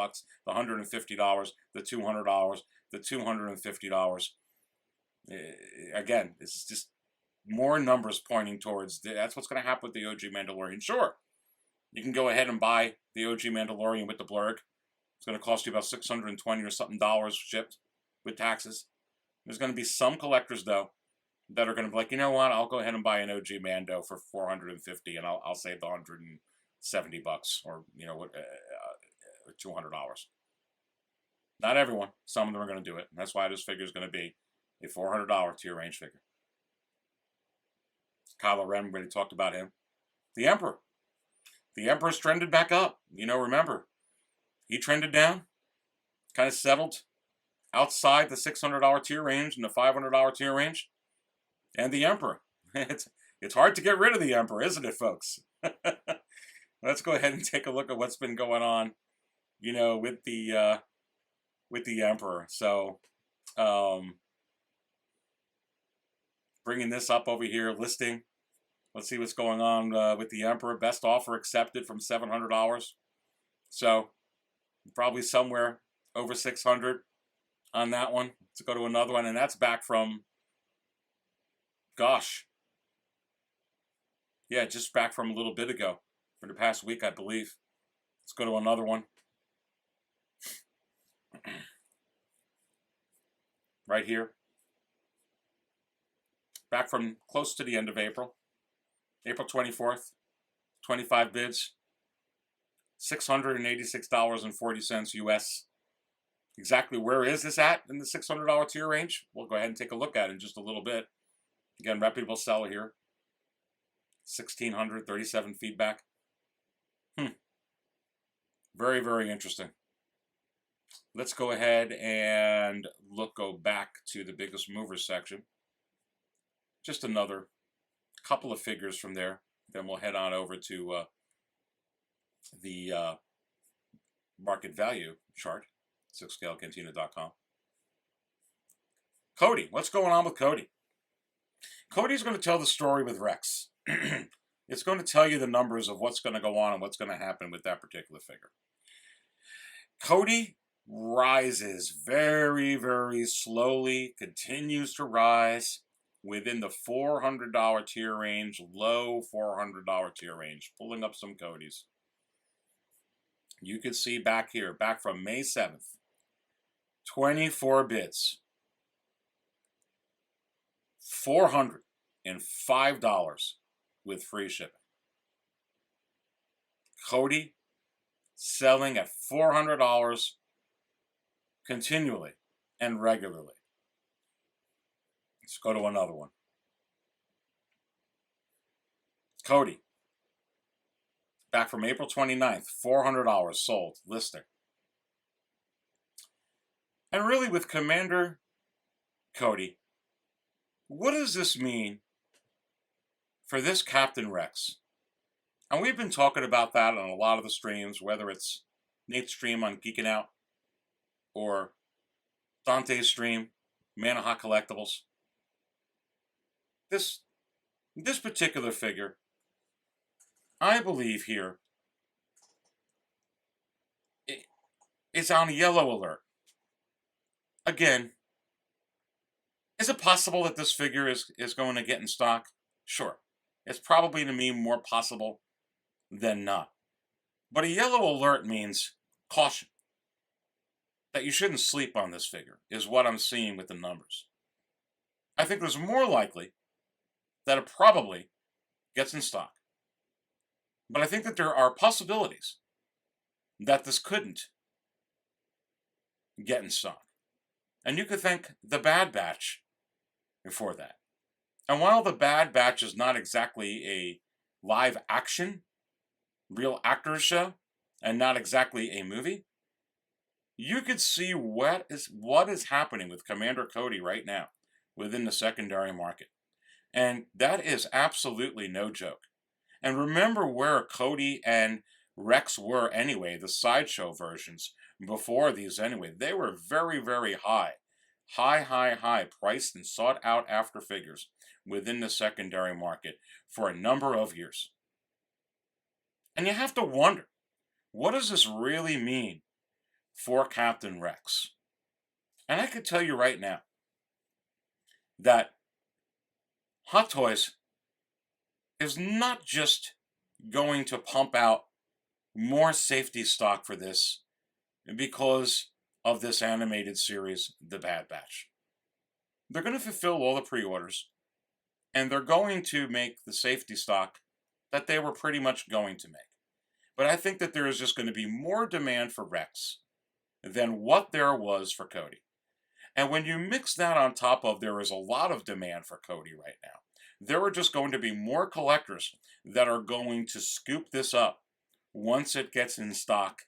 the $150, the $200, the $250. Again, this is just more numbers pointing towards that's what's going to happen with the OG Mandalorian. Sure, you can go ahead and buy the OG Mandalorian with the Blurrg. It's going to cost you about $620 or something shipped with taxes. There's going to be some collectors though that are going to be like, you know what, I'll go ahead and buy an OG Mando for $450, and I'll save the $170 or $200. Not everyone. Some of them are going to do it. And that's why this figure is going to be a $400 tier range figure. Kylo Ren, we already talked about him. The Emperor. The Emperor's trended back up. Remember, he trended down, kind of settled outside the $600 tier range and the $500 tier range. And the Emperor. It's hard to get rid of the Emperor, isn't it, folks? Let's go ahead and take a look at what's been going on, with the Emperor. So, bringing this up over here, listing. Let's see what's going on with the Emperor. Best offer accepted from $700. So, probably somewhere over $600 on that one. Let's go to another one, and that's back from, gosh. Yeah, just back from a little bit ago. For the past week, I believe. Let's go to another one. Right here. Back from close to the end of April. April 24th. 25 bids. $686.40 US. Exactly where is this at in the $600 tier range? We'll go ahead and take a look at it in just a little bit. Again, reputable seller here. 1,637 feedback. Very, very interesting. Let's go ahead and go back to the biggest movers section. Just another couple of figures from there. Then we'll head on over to the market value chart, 6scalecantina.com. Cody, what's going on with Cody? Cody's going to tell the story with Rex. It's going to tell you the numbers of what's going to go on and what's going to happen with that particular figure. Cody rises very, very slowly, continues to rise within the $400 tier range, low $400 tier range, pulling up some Codys. You can see back here, back from May 7th, 24 bids, $405 with free shipping. Cody selling at $400 continually and regularly. Let's go to another one. Cody, back from April 29th, $400 sold, listing. And really with Commander Cody, what does this mean for this Captain Rex? And we've been talking about that on a lot of the streams, whether it's Nate's stream on Geeking Out or Dante's stream, Manaha Collectibles. This particular figure, I believe here, is on a yellow alert. Again, is it possible that this figure is going to get in stock? Sure. It's probably to me more possible than not. But a yellow alert means caution. That you shouldn't sleep on this figure is what I'm seeing with the numbers. I think there's more likely that it probably gets in stock. But I think that there are possibilities that this couldn't get in stock. And you could thank the Bad Batch for that. And while the Bad Batch is not exactly a live action, real actors show, and not exactly a movie, you could see what is happening with Commander Cody right now within the secondary market. And that is absolutely no joke. And remember where Cody and Rex were anyway, the sideshow versions before these anyway. They were very, very high. High priced and sought out after figures within the secondary market for a number of years. And you have to wonder, what does this really mean for Captain Rex? And I can tell you right now that Hot Toys is not just going to pump out more safety stock for this because of this animated series, The Bad Batch. They're going to fulfill all the pre-orders, and they're going to make the safety stock that they were pretty much going to make. But I think that there is just going to be more demand for Rex than what there was for Cody. And when you mix that on top of there is a lot of demand for Cody right now, there are just going to be more collectors that are going to scoop this up once it gets in stock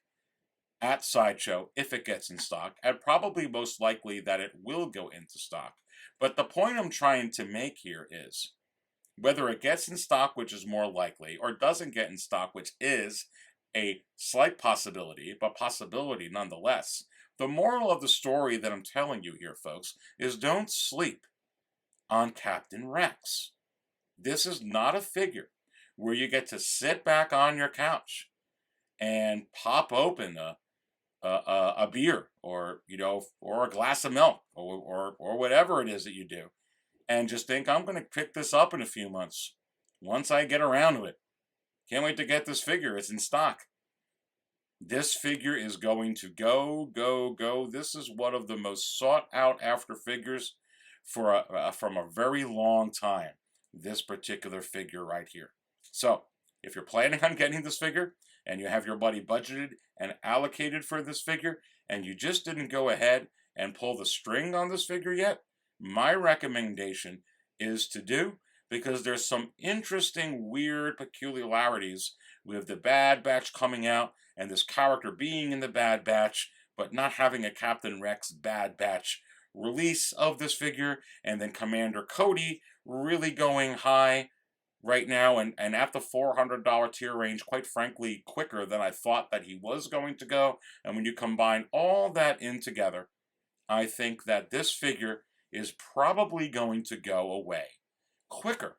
at Sideshow, if it gets in stock, and probably most likely that it will go into stock. But the point I'm trying to make here is, whether it gets in stock, which is more likely, or doesn't get in stock, which is a slight possibility, but possibility nonetheless, the moral of the story that I'm telling you here, folks, is don't sleep on Captain Rex. This is not a figure where you get to sit back on your couch and pop open a beer or a glass of milk or whatever it is that you do and just think, I'm going to pick this up in a few months once I get around to it. Can't wait to get this figure. It's in stock. This figure is going to go. This is one of the most sought out after figures from a very long time. This particular figure right here. So, if you're planning on getting this figure and you have your money budgeted and allocated for this figure and you just didn't go ahead and pull the string on this figure yet, my recommendation is to do, because there's some interesting, weird peculiarities with the Bad Batch coming out and this character being in the Bad Batch, but not having a Captain Rex Bad Batch release of this figure, and then Commander Cody really going high right now and at the $400 tier range, quite frankly, quicker than I thought that he was going to go. And when you combine all that in together, I think that this figure is probably going to go away quicker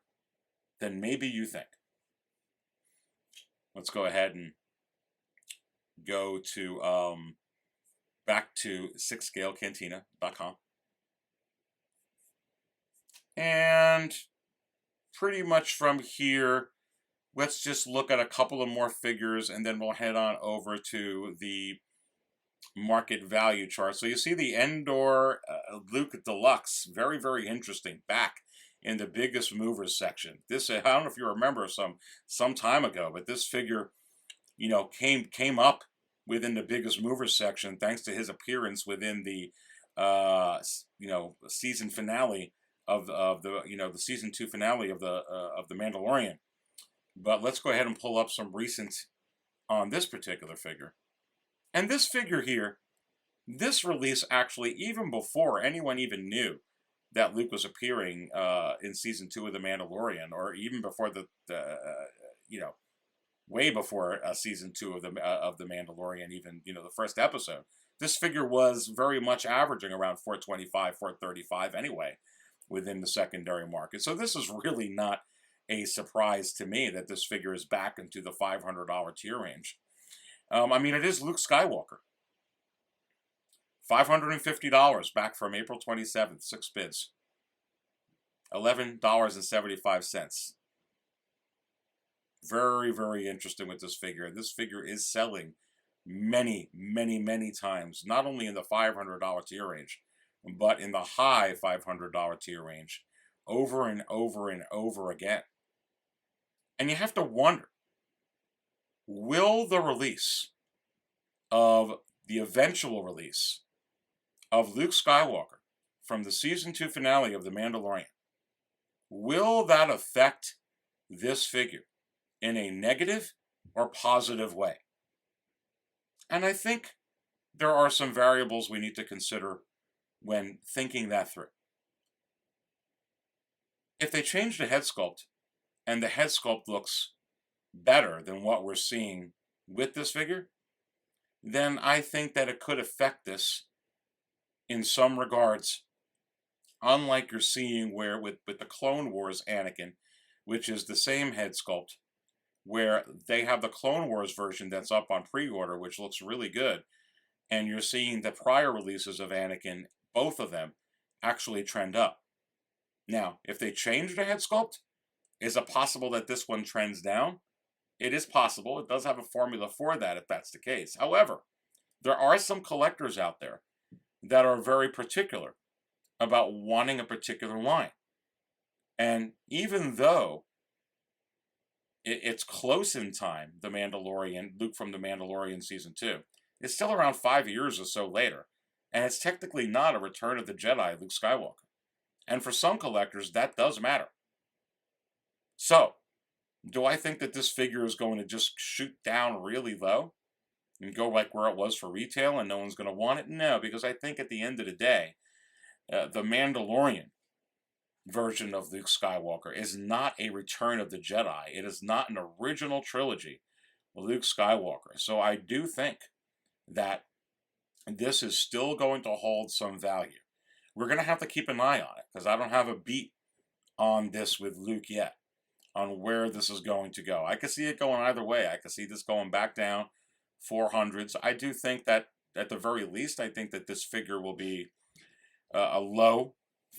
than maybe you think. Let's go ahead and go to back to 6scalecantina.com. And pretty much from here, let's just look at a couple of more figures, and then we'll head on over to the market value chart. So you see the Endor Luke Deluxe, very, very interesting, back in the biggest movers section. This, I don't know if you remember some time ago, but this figure, you know, came up within the biggest movers section thanks to his appearance within the season finale of the the season 2 finale of the Mandalorian. But let's go ahead and pull up some recent on this particular figure. And this figure here, this release actually, even before anyone even knew that Luke was appearing in season 2 of the Mandalorian, or even before way before season 2 of the Mandalorian, even the first episode, this figure was very much averaging around 425, 435 anyway, within the secondary market. So this is really not a surprise to me that this figure is back into the $500 tier range. I mean, it is Luke Skywalker. $550 back from April 27th, 6 bids. $11.75. Very, very interesting with this figure. This figure is selling many, many, many times, not only in the $500 tier range, but in the high $500 tier range, over and over and over again. And you have to wonder, will the release of the eventual release of Luke Skywalker from the season 2 finale of The Mandalorian, will that affect this figure in a negative or positive way? And I think there are some variables we need to consider when thinking that through. If they change the head sculpt, and the head sculpt looks better than what we're seeing with this figure, then I think that it could affect this in some regards, unlike you're seeing where with the Clone Wars Anakin, which is the same head sculpt, where they have the Clone Wars version that's up on pre-order, which looks really good, and you're seeing the prior releases of Anakin, both of them, actually trend up. Now, if they change the head sculpt, is it possible that this one trends down? It is possible. It does have a formula for that if that's the case. However, there are some collectors out there that are very particular about wanting a particular line. And even though it's close in time, The Mandalorian, Luke from The Mandalorian Season 2, it's still around 5 years or so later, and it's technically not a Return of the Jedi Luke Skywalker. And for some collectors, that does matter. So, do I think that this figure is going to just shoot down really low and go like where it was for retail and no one's going to want it? No, because I think at the end of the day, the Mandalorian version of Luke Skywalker is not a Return of the Jedi. It is not an original trilogy of Luke Skywalker. So I do think that this is still going to hold some value. We're going to have to keep an eye on it, because I don't have a beat on this with Luke yet, on where this is going to go. I could see it going either way. I could see this going back down 400s. I do think that, at the very least, I think that this figure will be a low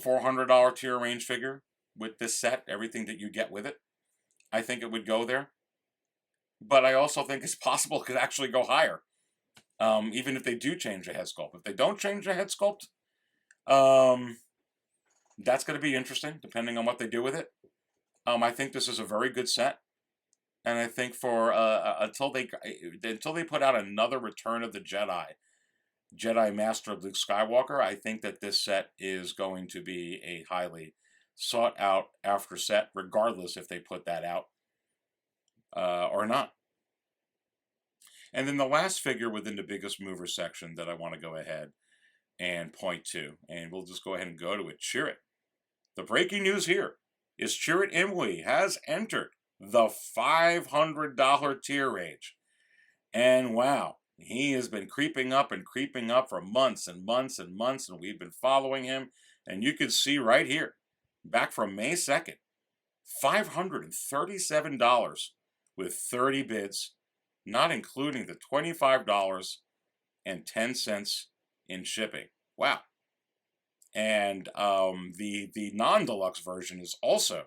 $400 tier range figure with this set, everything that you get with it. I think it would go there. But I also think it's possible it could actually go higher, even if they do change the head sculpt. If they don't change the head sculpt, that's going to be interesting, depending on what they do with it. I think this is a very good set, and I think for until they put out another Return of the Jedi Master of Luke Skywalker, I think that this set is going to be a highly sought out after set, regardless if they put that out or not. And then the last figure within the biggest mover section that I want to go ahead and point to, and we'll just go ahead and go to it, Chirrut. The breaking news here is Chirrut Imwe has entered the $500 tier range. And wow, he has been creeping up for months and months and months, and we've been following him. And you can see right here, back from May 2nd, $537 with 30 bids, not including the $25.10 in shipping. Wow. And the non-deluxe version is also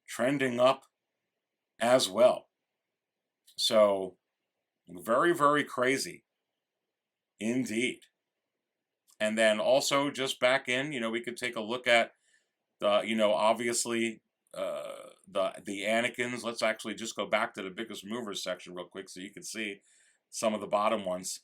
trending up as well. So very, very crazy indeed. And then also just back in, we could take a look at the, obviously the Anakins. Let's actually just go back to the biggest movers section real quick so you can see some of the bottom ones.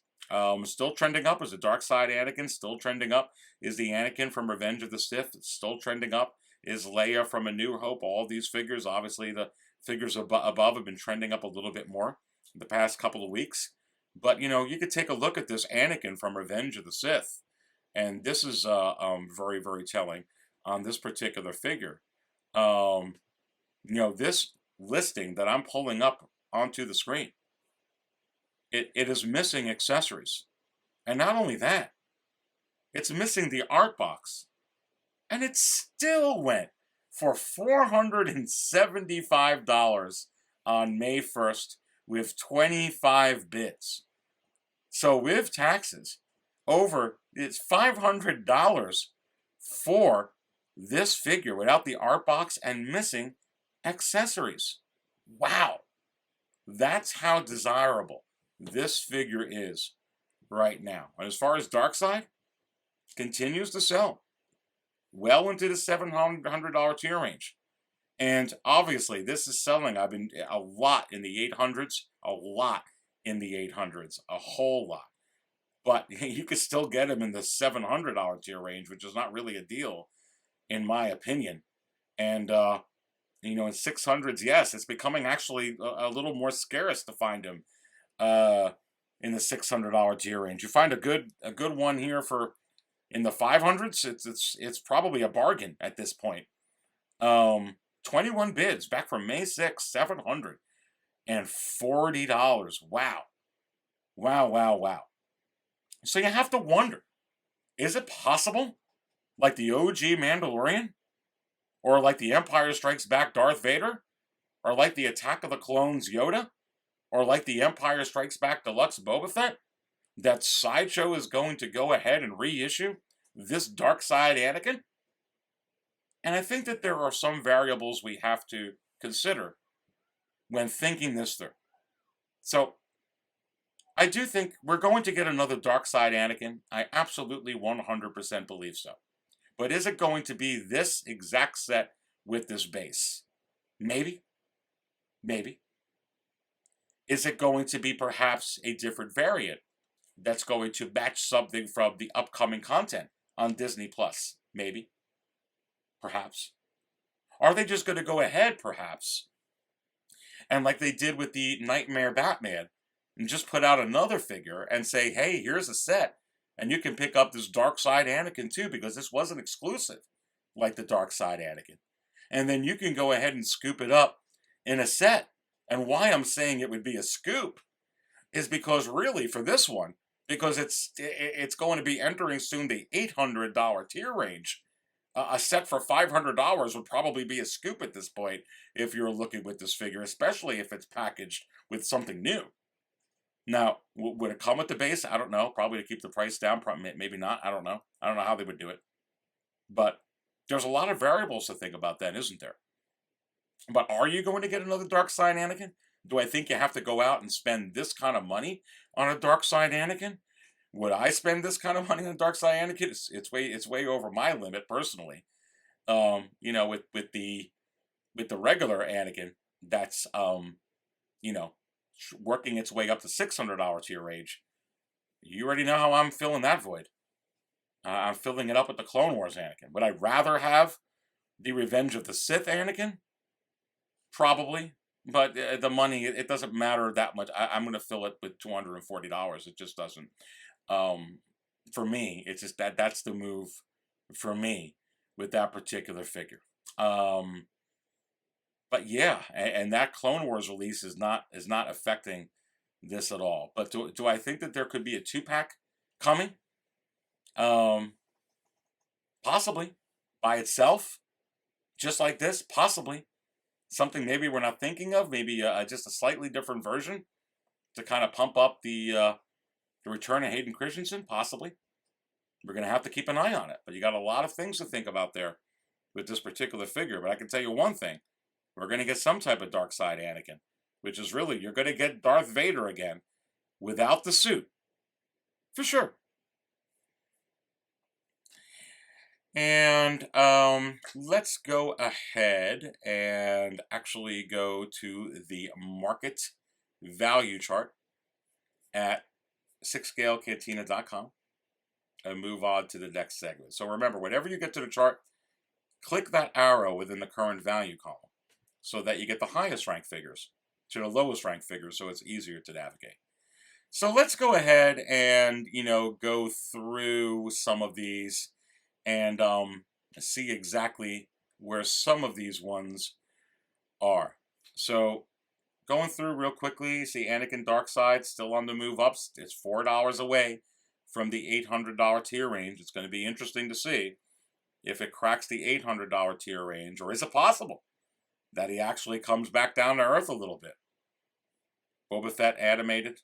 Still trending up is the Darkside Anakin, still trending up is the Anakin from Revenge of the Sith, it's still trending up is Leia from A New Hope. All these figures, obviously the figures above have been trending up a little bit more the past couple of weeks. But, you could take a look at this Anakin from Revenge of the Sith, and this is very, very telling on this particular figure. This listing that I'm pulling up onto the screen, it is missing accessories. And not only that, it's missing the art box. And it still went for $475 on May 1st with 25 bids. So with taxes, it's $500 for this figure without the art box and missing accessories. Wow. That's how desirable this figure is right now. And as far as Darkside, continues to sell well into the $700 tier range. And obviously, this is selling. I've been a lot in the 800s, a whole lot. But you could still get them in the $700 tier range, which is not really a deal, in my opinion. And in 600s, yes, it's becoming actually a little more scarce to find them in the $600 tier range. You find a good one here for in the 500s. It's probably a bargain at this point. 21 bids back from May 6th, $740. Wow. So you have to wonder, is it possible, like the OG Mandalorian, or like the Empire Strikes Back Darth Vader, or like the Attack of the Clones Yoda, or like the Empire Strikes Back Deluxe Boba Fett, that Sideshow is going to go ahead and reissue this Darkside Anakin? And I think that there are some variables we have to consider when thinking this through. So, I do think we're going to get another Darkside Anakin. I absolutely 100% believe so. But is it going to be this exact set with this base? Maybe. Is it going to be perhaps a different variant that's going to match something from the upcoming content on Disney Plus? Maybe. Perhaps. Are they just going to go ahead, perhaps, and like they did with the Nightmare Batman, and just put out another figure and say, hey, here's a set, and you can pick up this Darkside Anakin too, because this wasn't exclusive like the Darkside Anakin. And then you can go ahead and scoop it up in a set. And why I'm saying it would be a scoop is because really for this one, because it's going to be entering soon the $800 tier range, a set for $500 would probably be a scoop at this point if you're looking with this figure, especially if it's packaged with something new. Now, would it come with the base? I don't know. Probably to keep the price down. Probably, maybe not. I don't know. I don't know how they would do it. But there's a lot of variables to think about then, isn't there? But are you going to get another Darkside Anakin? Do I think you have to go out and spend this kind of money on a Darkside Anakin? Would I spend this kind of money on a Darkside Anakin? It's way over my limit personally. With the regular Anakin, that's working its way up to $600 tier range. You already know how I'm filling that void. I'm filling it up with the Clone Wars Anakin. Would I rather have The Revenge of the Sith Anakin? Probably. But the money, it doesn't matter that much. I'm going to fill it with $240. It just doesn't. For me, it's just that's the move for me with that particular figure. But yeah, and that Clone Wars release is not affecting this at all. But do I think that there could be a 2-pack coming? Possibly by itself, just like this. Possibly something maybe we're not thinking of. Maybe just a slightly different version to kind of pump up the return of Hayden Christensen. Possibly. We're going to have to keep an eye on it. But you got a lot of things to think about there with this particular figure. But I can tell you one thing. We're going to get some type of Darkside Anakin, which is really, you're going to get Darth Vader again without the suit. For sure. And let's go ahead and actually go to the market value chart at 6scalecantina.com and move on to the next segment. So remember, whenever you get to the chart, click that arrow within the current value column so that you get the highest ranked figures to the lowest ranked figures, so it's easier to navigate. So let's go ahead and, go through some of these and see exactly where some of these ones are. So going through real quickly, see Anakin Darkside still on the move up. It's $4 away from the $800 tier range. It's going to be interesting to see if it cracks the $800 tier range, or is it possible that he actually comes back down to earth a little bit. Boba Fett animated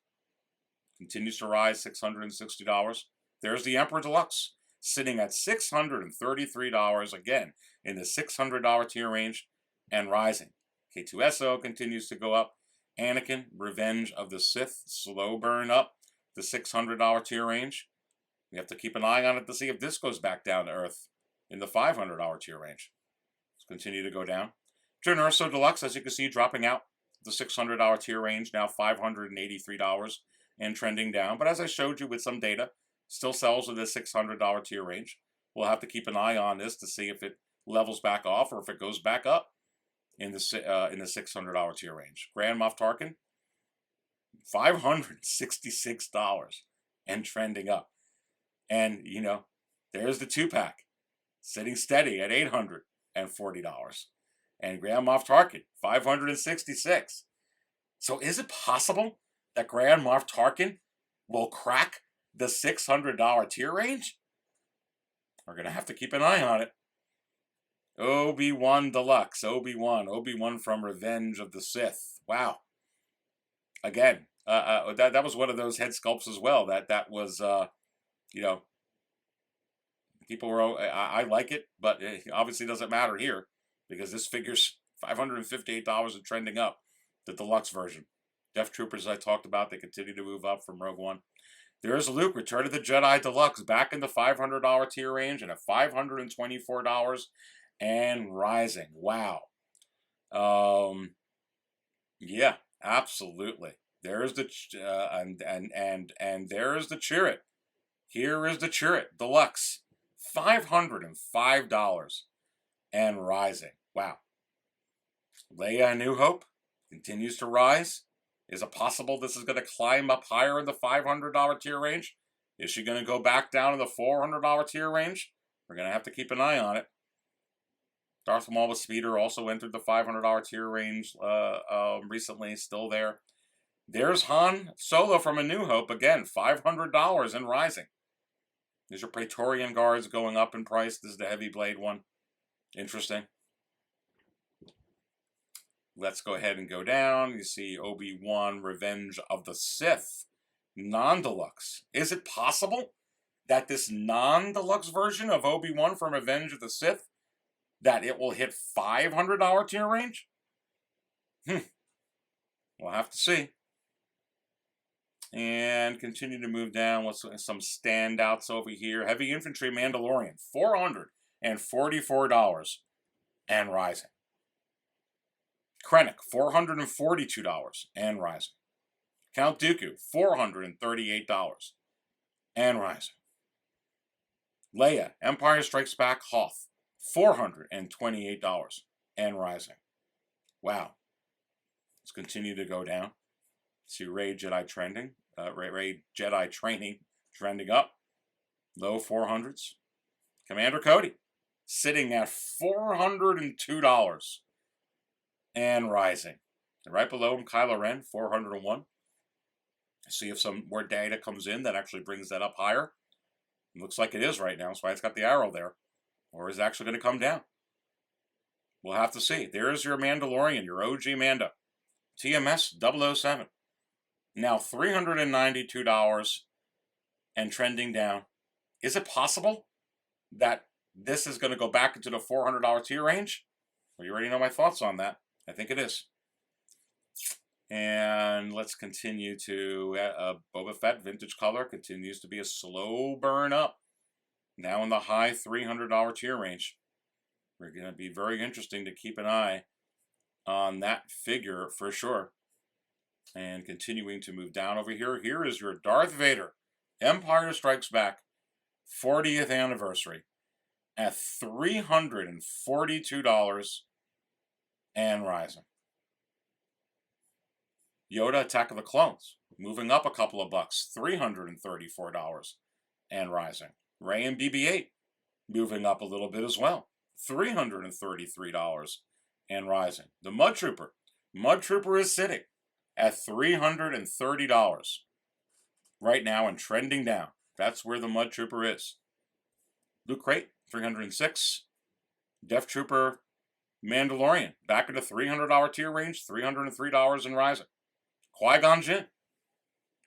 continues to rise, $660. There's the Emperor Deluxe, sitting at $633, again, in the $600 tier range and rising. K2SO continues to go up. Anakin, Revenge of the Sith, slow burn up the $600 tier range. We have to keep an eye on it to see if this goes back down to earth in the $500 tier range. Let's continue to go down. Jyn Erso Deluxe, as you can see, dropping out the $600 tier range, now $583 and trending down. But as I showed you with some data, still sells with the $600 tier range. We'll have to keep an eye on this to see if it levels back off or if it goes back up in the $600 tier range. Grand Moff Tarkin, $566 and trending up. And, there's the 2-pack, sitting steady at $840. And Grand Moff Tarkin, $566. So is it possible that Grand Moff Tarkin will crack the $600 tier range? We're going to have to keep an eye on it. Obi-Wan Deluxe, Obi-Wan from Revenge of the Sith. Wow. Again, that was one of those head sculpts as well. That was, people were, I like it, but it obviously doesn't matter here because this figure's $558 and trending up, the deluxe version. Death Troopers I talked about, they continue to move up from Rogue One. There's Luke, Return of the Jedi Deluxe, back in the $500 tier range and at $524 and rising. Wow. Yeah, absolutely. There's the and there's the Chirrut. Here is the Chirrut Deluxe, $505 and rising. Wow. Leia, A New Hope continues to rise. Is it possible this is going to climb up higher in the $500 tier range? Is she going to go back down in the $400 tier range? We're going to have to keep an eye on it. Darth Maul with Speeder also entered the $500 tier range recently, still there. There's Han Solo from A New Hope, again, $500 and rising. There's your Praetorian Guards going up in price. This is the heavy blade one. Interesting. Let's go ahead and go down. You see Obi-Wan, Revenge of the Sith, non-deluxe. Is it possible that this non-deluxe version of Obi-Wan from Revenge of the Sith, that it will hit $500 tier range? We'll have to see. And continue to move down with some standouts over here. Heavy Infantry Mandalorian, $444 and rising. Krennic, $442 and rising. Count Dooku, $438 and rising. Leia, Empire Strikes Back Hoth, $428 and rising. Wow. Let's continue to go down. See Rey Jedi trending. Rey Jedi training trending up. Low 400s. Commander Cody sitting at $402 and rising. And right below him, Kylo Ren, 401. See if some more data comes in that actually brings that up higher. It looks like it is right now. That's why it's got the arrow there. Or is it actually going to come down? We'll have to see. There's your Mandalorian, your OG Mando. TMS 007. Now $392 and trending down. Is it possible that this is going to go back into the $400 tier range? Well, you already know my thoughts on that. I think it is. And let's continue to Boba Fett vintage color continues to be a slow burn up. Now in the high $300 tier range. We're going to be very interesting to keep an eye on that figure for sure. And continuing to move down over here. Here is your Darth Vader. Empire Strikes Back 40th anniversary at $342 and rising. Yoda Attack of the Clones moving up a couple of bucks, $334 and rising. Rey and BB-8 moving up a little bit as well, $333 and rising. The Mudtrooper. Mudtrooper is sitting at $330 right now and trending down. That's where the Mudtrooper is. Loot Crate, $306. Death Trooper Mandalorian, back in the $300 tier range, $303 and rising. Qui-Gon Jinn,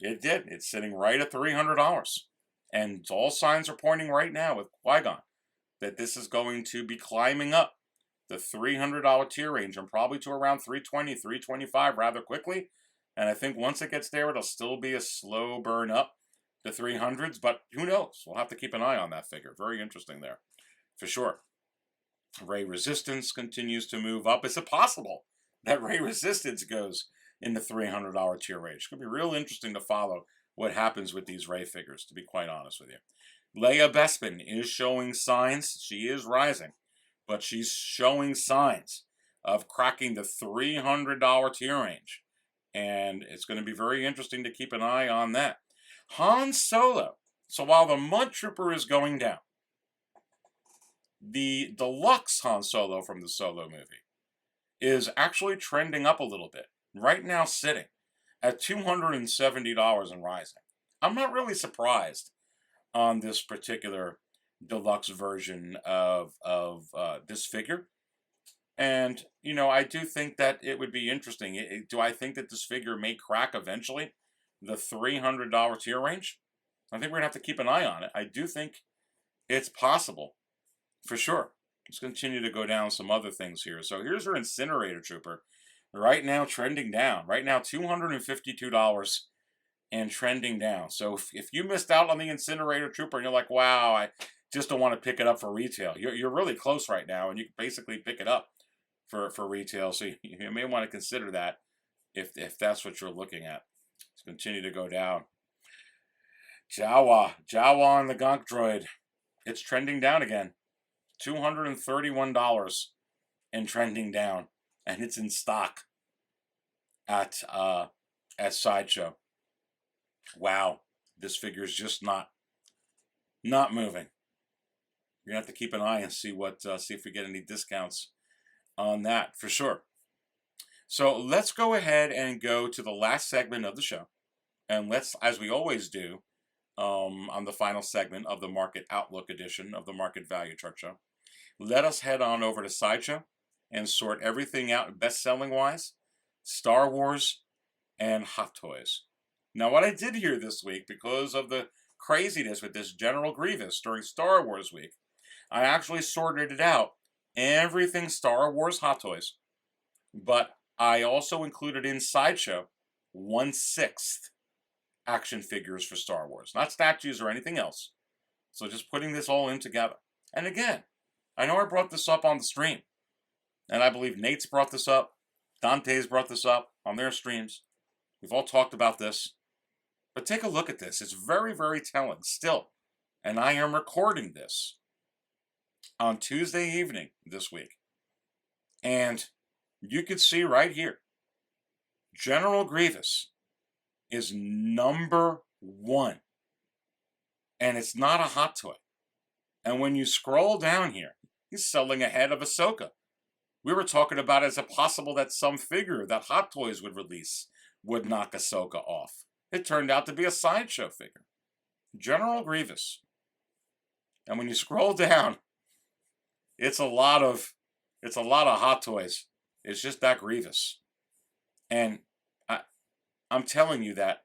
it did. It's sitting right at $300. And all signs are pointing right now with Qui-Gon that this is going to be climbing up the $300 tier range and probably to around $320, $325 rather quickly. And I think once it gets there, it'll still be a slow burn up the 300s, but who knows? We'll have to keep an eye on that figure. Very interesting there, for sure. Rey Resistance continues to move up. Is it possible that Rey Resistance goes in the $300 tier range? It's going to be real interesting to follow what happens with these Rey figures, to be quite honest with you. Leia Bespin is showing signs. She is rising, but she's showing signs of cracking the $300 tier range. And it's going to be very interesting to keep an eye on that. Han Solo. So while the Mudtrooper is going down, the deluxe Han Solo from the Solo movie is actually trending up a little bit. Right now sitting at $270 and rising. I'm not really surprised on this particular deluxe version of this figure. And, you know, I do think that it would be interesting. Do I think that this figure may crack eventually the $300 tier range? I think we're going to have to keep an eye on it. I do think it's possible, for sure. Let's continue to go down some other things here. So here's our Incinerator Trooper. Right now trending down. Right now $252 and trending down. So if you missed out on the Incinerator Trooper and you're like, wow, I just don't want to pick it up for retail. You're really close right now, and you can basically pick it up for retail. So you may want to consider that if that's what you're looking at. Let's continue to go down. Jawa and the Gonk Droid. It's trending down again. $231 and trending down. And it's in stock at Sideshow. Wow, this figure is just not moving. You're gonna have to keep an eye and see if we get any discounts on that for sure. So let's go ahead and go to the last segment of the show, and let's, as we always do, on the final segment of the Market Outlook edition of the Market Value Chart Show, let us head on over to Sideshow and sort everything out best-selling wise, Star Wars, and Hot Toys. Now, what I did here this week, because of the craziness with this General Grievous during Star Wars week, I actually sorted it out. Everything Star Wars Hot Toys. But I also included in Sideshow 1/6 action figures for Star Wars. Not statues or anything else. So just putting this all in together. And again, I know I brought this up on the stream. And I believe Nate's brought this up. Dante's brought this up on their streams. We've all talked about this. But take a look at this. It's very, very telling still. And I am recording this on Tuesday evening this week. And you could see right here, General Grievous is number 1. And it's not a hot toy. And when you scroll down here, he's selling ahead of Ahsoka. We were talking about as a possible that some figure that Hot Toys would release would knock Ahsoka off. It turned out to be a sideshow figure. General Grievous. And when you scroll down, it's a lot of Hot Toys. It's just that Grievous. And I'm telling you that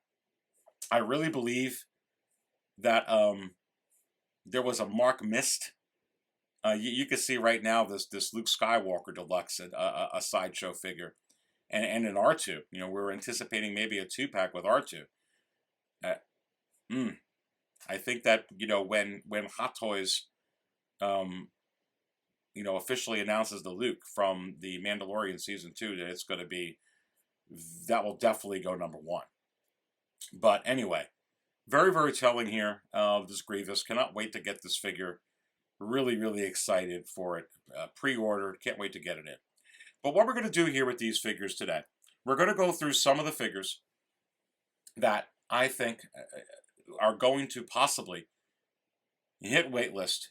I really believe that there was a mark missed. You can see right now this Luke Skywalker Deluxe, a sideshow figure, and an R2. You know, we're anticipating maybe a 2-pack with R2. I think that, you know, when Hot Toys, you know, officially announces the Luke from the Mandalorian season 2, that it's going to be, that will definitely go number 1. But anyway, very, very telling here of this Grievous. Cannot wait to get this figure. Really, really excited for it. Pre-order. Can't wait to get it in. But what we're going to do here with these figures today, we're going to go through some of the figures that I think are going to possibly hit waitlist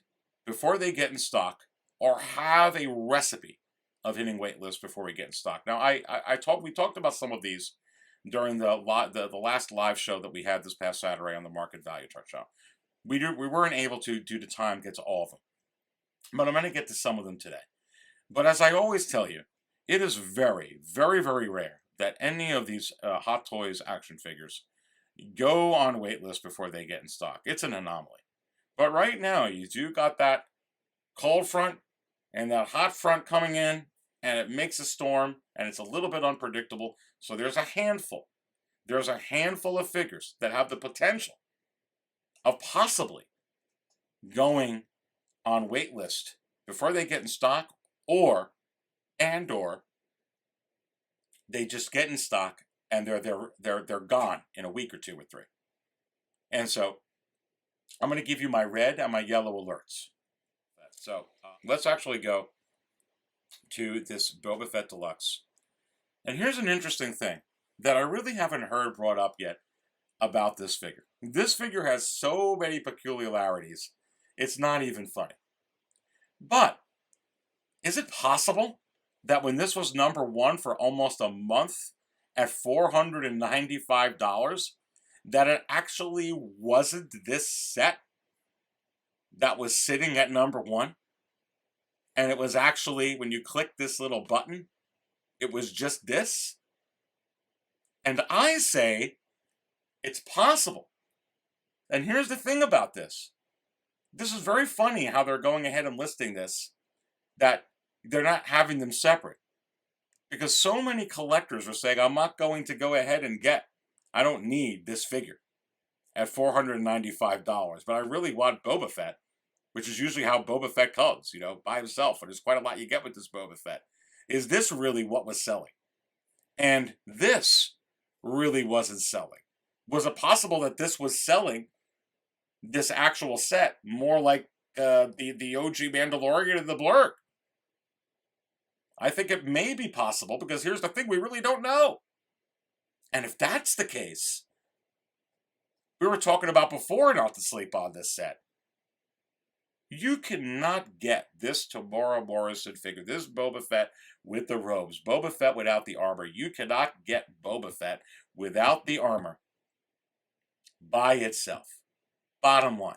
before they get in stock, or have a recipe of hitting waitlist before we get in stock. Now, we talked about some of these during the last live show that we had this past Saturday on the Market Value Chart Show. We weren't able to, due to time, get to all of them. But I'm going to get to some of them today. But as I always tell you, it is very, very, very rare that any of these Hot Toys action figures go on waitlist before they get in stock. It's an anomaly. But right now, you do got that cold front and that hot front coming in, and it makes a storm, and it's a little bit unpredictable. So there's a handful. There's a handful of figures that have the potential of possibly going on waitlist before they get in stock, or they just get in stock and they're gone in a week or 2 or 3. And so I'm going to give you my red and my yellow alerts. So let's actually go to this Boba Fett Deluxe. And here's an interesting thing that I really haven't heard brought up yet about this figure. This figure has so many peculiarities, it's not even funny. But is it possible that when this was number 1 for almost a month at $495, that it actually wasn't this set that was sitting at number 1? And it was actually, when you click this little button, it was just this? And I say it's possible. And here's the thing about this. This is very funny how they're going ahead and listing this, that they're not having them separate. Because so many collectors are saying, I'm not going to go ahead and I don't need this figure at $495, but I really want Boba Fett, which is usually how Boba Fett comes, you know, by himself. And there's quite a lot you get with this Boba Fett. Is this really what was selling? And this really wasn't selling. Was it possible that this was selling, this actual set, more like the OG Mandalorian and the Blurrg? I think it may be possible, because here's the thing, we really don't know. And if that's the case, we were talking about before not to sleep on this set. You cannot get this Temuera Morrison figure, this Boba Fett with the robes, Boba Fett without the armor. You cannot get Boba Fett without the armor by itself. Bottom line.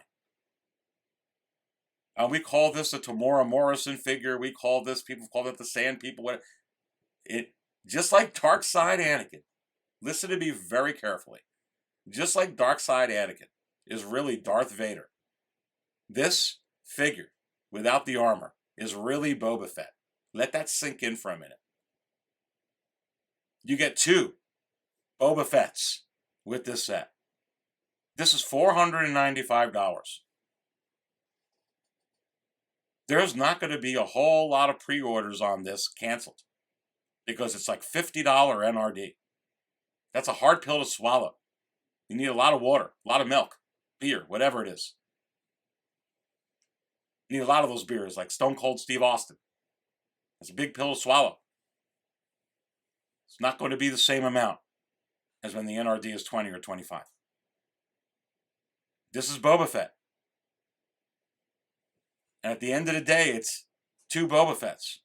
We call this a Temuera Morrison figure. We call this, people call it the Sand People. It just like Darkside Anakin. Listen to me very carefully. Just like Darkside Anakin is really Darth Vader. This figure without the armor is really Boba Fett. Let that sink in for a minute. You get 2 Boba Fetts with this set. This is $495. There's not going to be a whole lot of pre-orders on this canceled, because it's like $50 NRD. That's a hard pill to swallow. You need a lot of water, a lot of milk, beer, whatever it is. You need a lot of those beers, like Stone Cold Steve Austin. It's a big pill to swallow. It's not going to be the same amount as when the NRD is 20 or 25. This is Boba Fett. And at the end of the day, it's 2 Boba Fetts.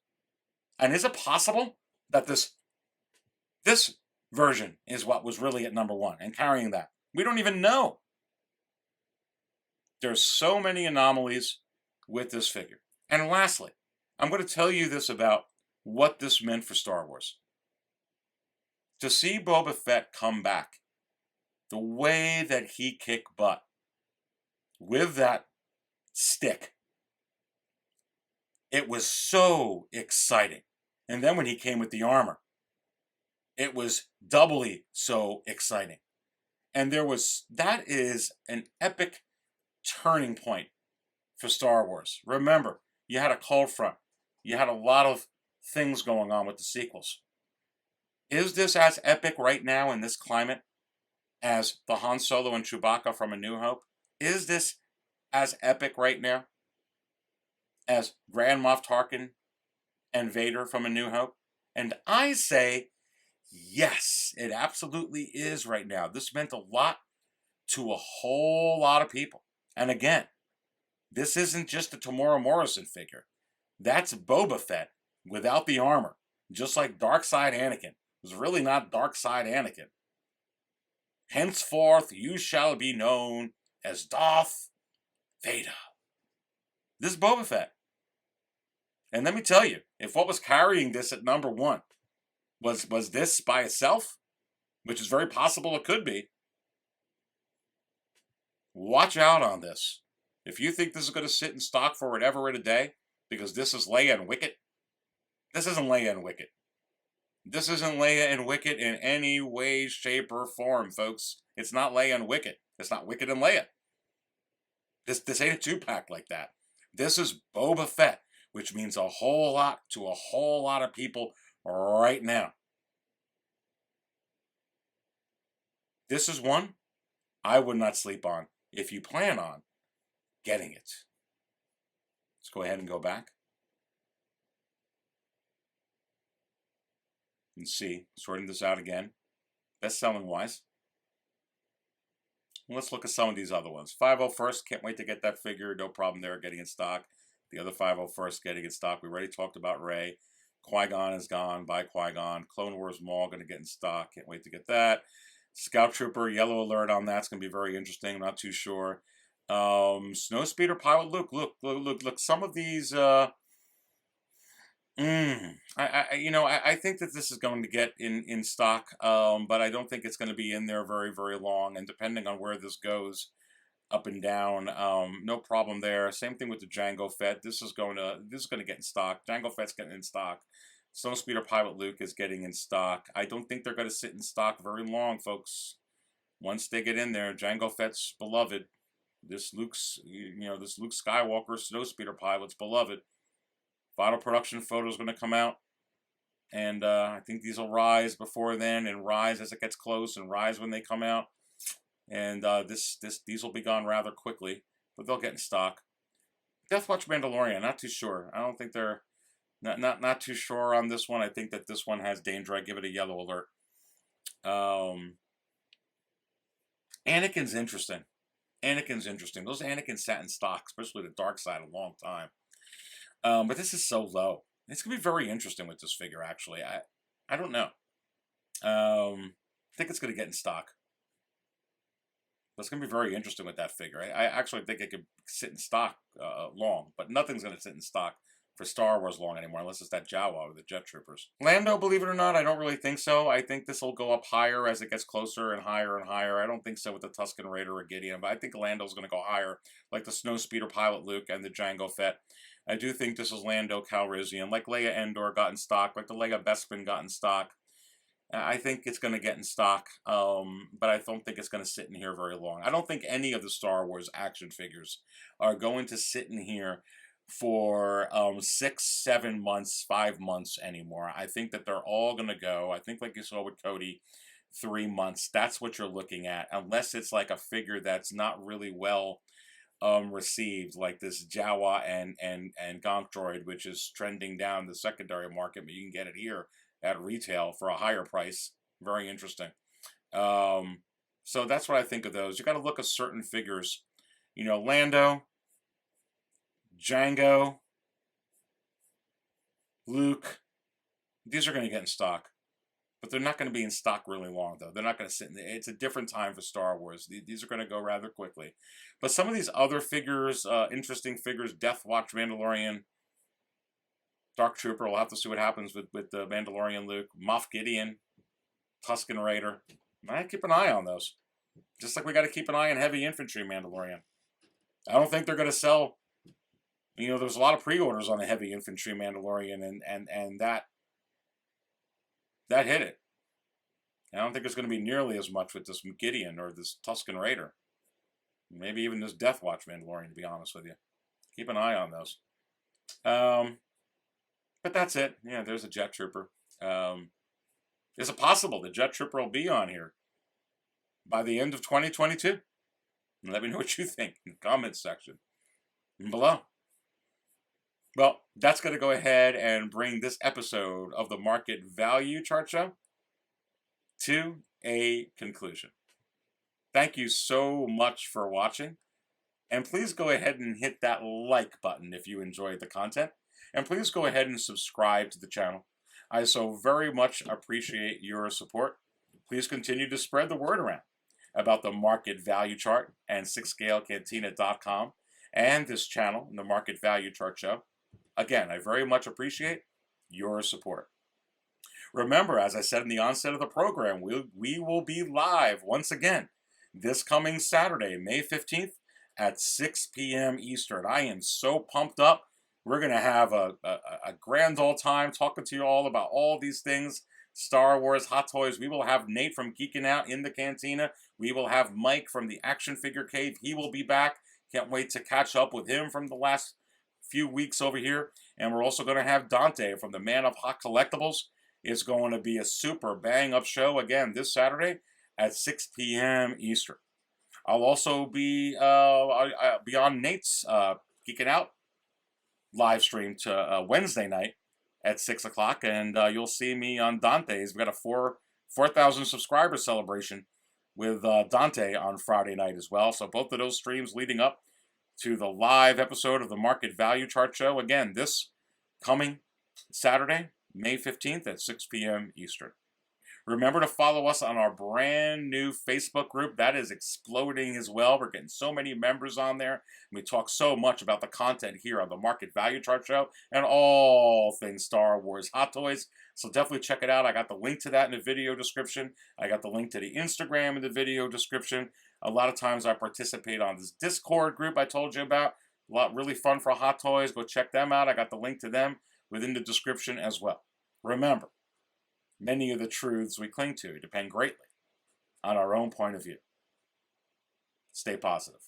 And is it possible that this version is what was really at number 1 and carrying that? We don't even know. There's so many anomalies with this figure. And lastly, I'm going to tell you this about what this meant for Star Wars. To see Boba Fett come back, the way that he kicked butt with that stick, it was so exciting. And then when he came with the armor, it was doubly so exciting. And that is an epic turning point for Star Wars. Remember, you had a cold front. You had a lot of things going on with the sequels. Is this as epic right now in this climate as the Han Solo and Chewbacca from A New Hope? Is this as epic right now as Grand Moff Tarkin and Vader from A New Hope? And I say, yes, it absolutely is right now. This meant a lot to a whole lot of people. And again, this isn't just a Tamora Morrison figure. That's Boba Fett without the armor. Just like Darkside Anakin. It was really not Darkside Anakin. Henceforth you shall be known as Darth Vader. This is Boba Fett. And let me tell you, if what was carrying this at number 1 was this by itself, which is very possible it could be, watch out on this. If you think this is going to sit in stock for whatever in a day, because this is Leia and Wicket, this isn't Leia and Wicket. This isn't Leia and Wicket in any way, shape, or form, folks. It's not Leia and Wicket. It's not Wicket and Leia. This ain't a 2-pack like that. This is Boba Fett, which means a whole lot to a whole lot of people right now. This is one I would not sleep on if you plan on getting it. Let's go ahead and go back. And see, sorting this out again. Best selling wise. Let's look at some of these other ones. 501st, can't wait to get that figure. No problem there, getting in stock. The other 501st getting in stock. We already talked about Rey. Qui-Gon is gone. Buy Qui-Gon. Clone Wars Maul going to get in stock. Can't wait to get that. Scout Trooper, yellow alert on that's going to be very interesting. I'm not too sure. Snowspeeder Pilot Luke. Look. Some of these... I think that this is going to get in stock, but I don't think it's going to be in there very, very long. And depending on where this goes, up and down, no problem there. Same thing with the Jango Fett. This is going to get in stock. Jango Fett's getting in stock. Snowspeeder Pilot Luke is getting in stock. I don't think they're going to sit in stock very long, folks. Once they get in there, Jango Fett's beloved. This Luke Skywalker Snowspeeder Pilot's beloved. Final production photo is going to come out, and I think these will rise before then, and rise as it gets close, and rise when they come out. And these will be gone rather quickly, but they'll get in stock. Death Watch Mandalorian, not too sure. I don't think they're not too sure on this one. I think that this one has danger. I give it a yellow alert. Anakin's interesting. Those Anakin sat in stock, especially the Darkside, a long time. But this is so low. It's going to be very interesting with this figure, actually. I don't know. I think it's going to get in stock. That's going to be very interesting with that figure. I actually think it could sit in stock long, but nothing's going to sit in stock for Star Wars long anymore, unless it's that Jawa with the Jet Troopers. Lando, believe it or not, I don't really think so. I think this will go up higher as it gets closer and higher and higher. I don't think so with the Tusken Raider or Gideon, but I think Lando's going to go higher, like the Snowspeeder Pilot Luke and the Jango Fett. I do think this is Lando Calrissian, like Leia Endor got in stock, like the Leia Bespin got in stock. I think it's going to get in stock, but I don't think it's going to sit in here very long. I don't think any of the Star Wars action figures are going to sit in here for 6, 7 months, 5 months anymore. I think that they're all going to go. I think like you saw with Cody, 3 months. That's what you're looking at, unless it's like a figure that's not really well received, like this Jawa and Gonk droid, which is trending down the secondary market, but you can get it here at retail for a higher price. Very interesting. So that's what I think of those. You got to look at certain figures. You know, Lando, Django, Luke. These are going to get in stock. But they're not going to be in stock really long, though. They're not going to sit in it's a different time for Star Wars. These are going to go rather quickly. But some of these other figures, interesting figures, Death Watch Mandalorian, Dark Trooper, we'll have to see what happens with the Mandalorian Luke, Moff Gideon, Tusken Raider. I keep an eye on those. Just like we got to keep an eye on Heavy Infantry Mandalorian. I don't think they're going to sell. You know, there's a lot of pre-orders on the Heavy Infantry Mandalorian, and that hit it. I don't think it's going to be nearly as much with this Gideon or this Tusken Raider. Maybe even this Death Watch Mandalorian, to be honest with you. Keep an eye on those. But that's it. Yeah, there's a Jet Trooper. Is it possible the Jet Trooper will be on here by the end of 2022? Let me know what you think in the comments section below. Well, that's going to go ahead and bring this episode of the Market Value Chart Show to a conclusion. Thank you so much for watching. And please go ahead and hit that like button if you enjoyed the content. And please go ahead and subscribe to the channel. I so very much appreciate your support. Please continue to spread the word around about the Market Value Chart and 6scalecantina.com and this channel, the Market Value Chart Show. Again, I very much appreciate your support. Remember, as I said in the onset of the program, we will be live once again this coming Saturday, May 15th at 6 p.m. Eastern. I am so pumped up. We're going to have a grand old time talking to you all about all these things, Star Wars, Hot Toys. We will have Nate from Geeking Out in the Cantina. We will have Mike from the Action Figure Cave. He will be back. Can't wait to catch up with him from the last few weeks over here. And we're also going to have Dante from the Man of Hot Collectibles. It's going to be a super bang-up show again this Saturday at 6 p.m. Eastern. I'll also be on Nate's Geeking Out live stream to Wednesday night at 6 o'clock, and you'll see me on Dante's. We got a 4,000 subscriber celebration with Dante on Friday night as well. So both of those streams leading up to the live episode of the Market Value Chart Show. Again, this coming Saturday, May 15th at 6 p.m. Eastern. Remember to follow us on our brand new Facebook group. That is exploding as well. We're getting so many members on there. We talk so much about the content here on the Market Value Chart Show and all things Star Wars Hot Toys. So definitely check it out. I got the link to that in the video description. I got the link to the Instagram in the video description. A lot of times I participate on this Discord group I told you about. A lot really fun for Hot Toys. Go check them out. I got the link to them within the description as well. Remember, many of the truths we cling to depend greatly on our own point of view. Stay positive.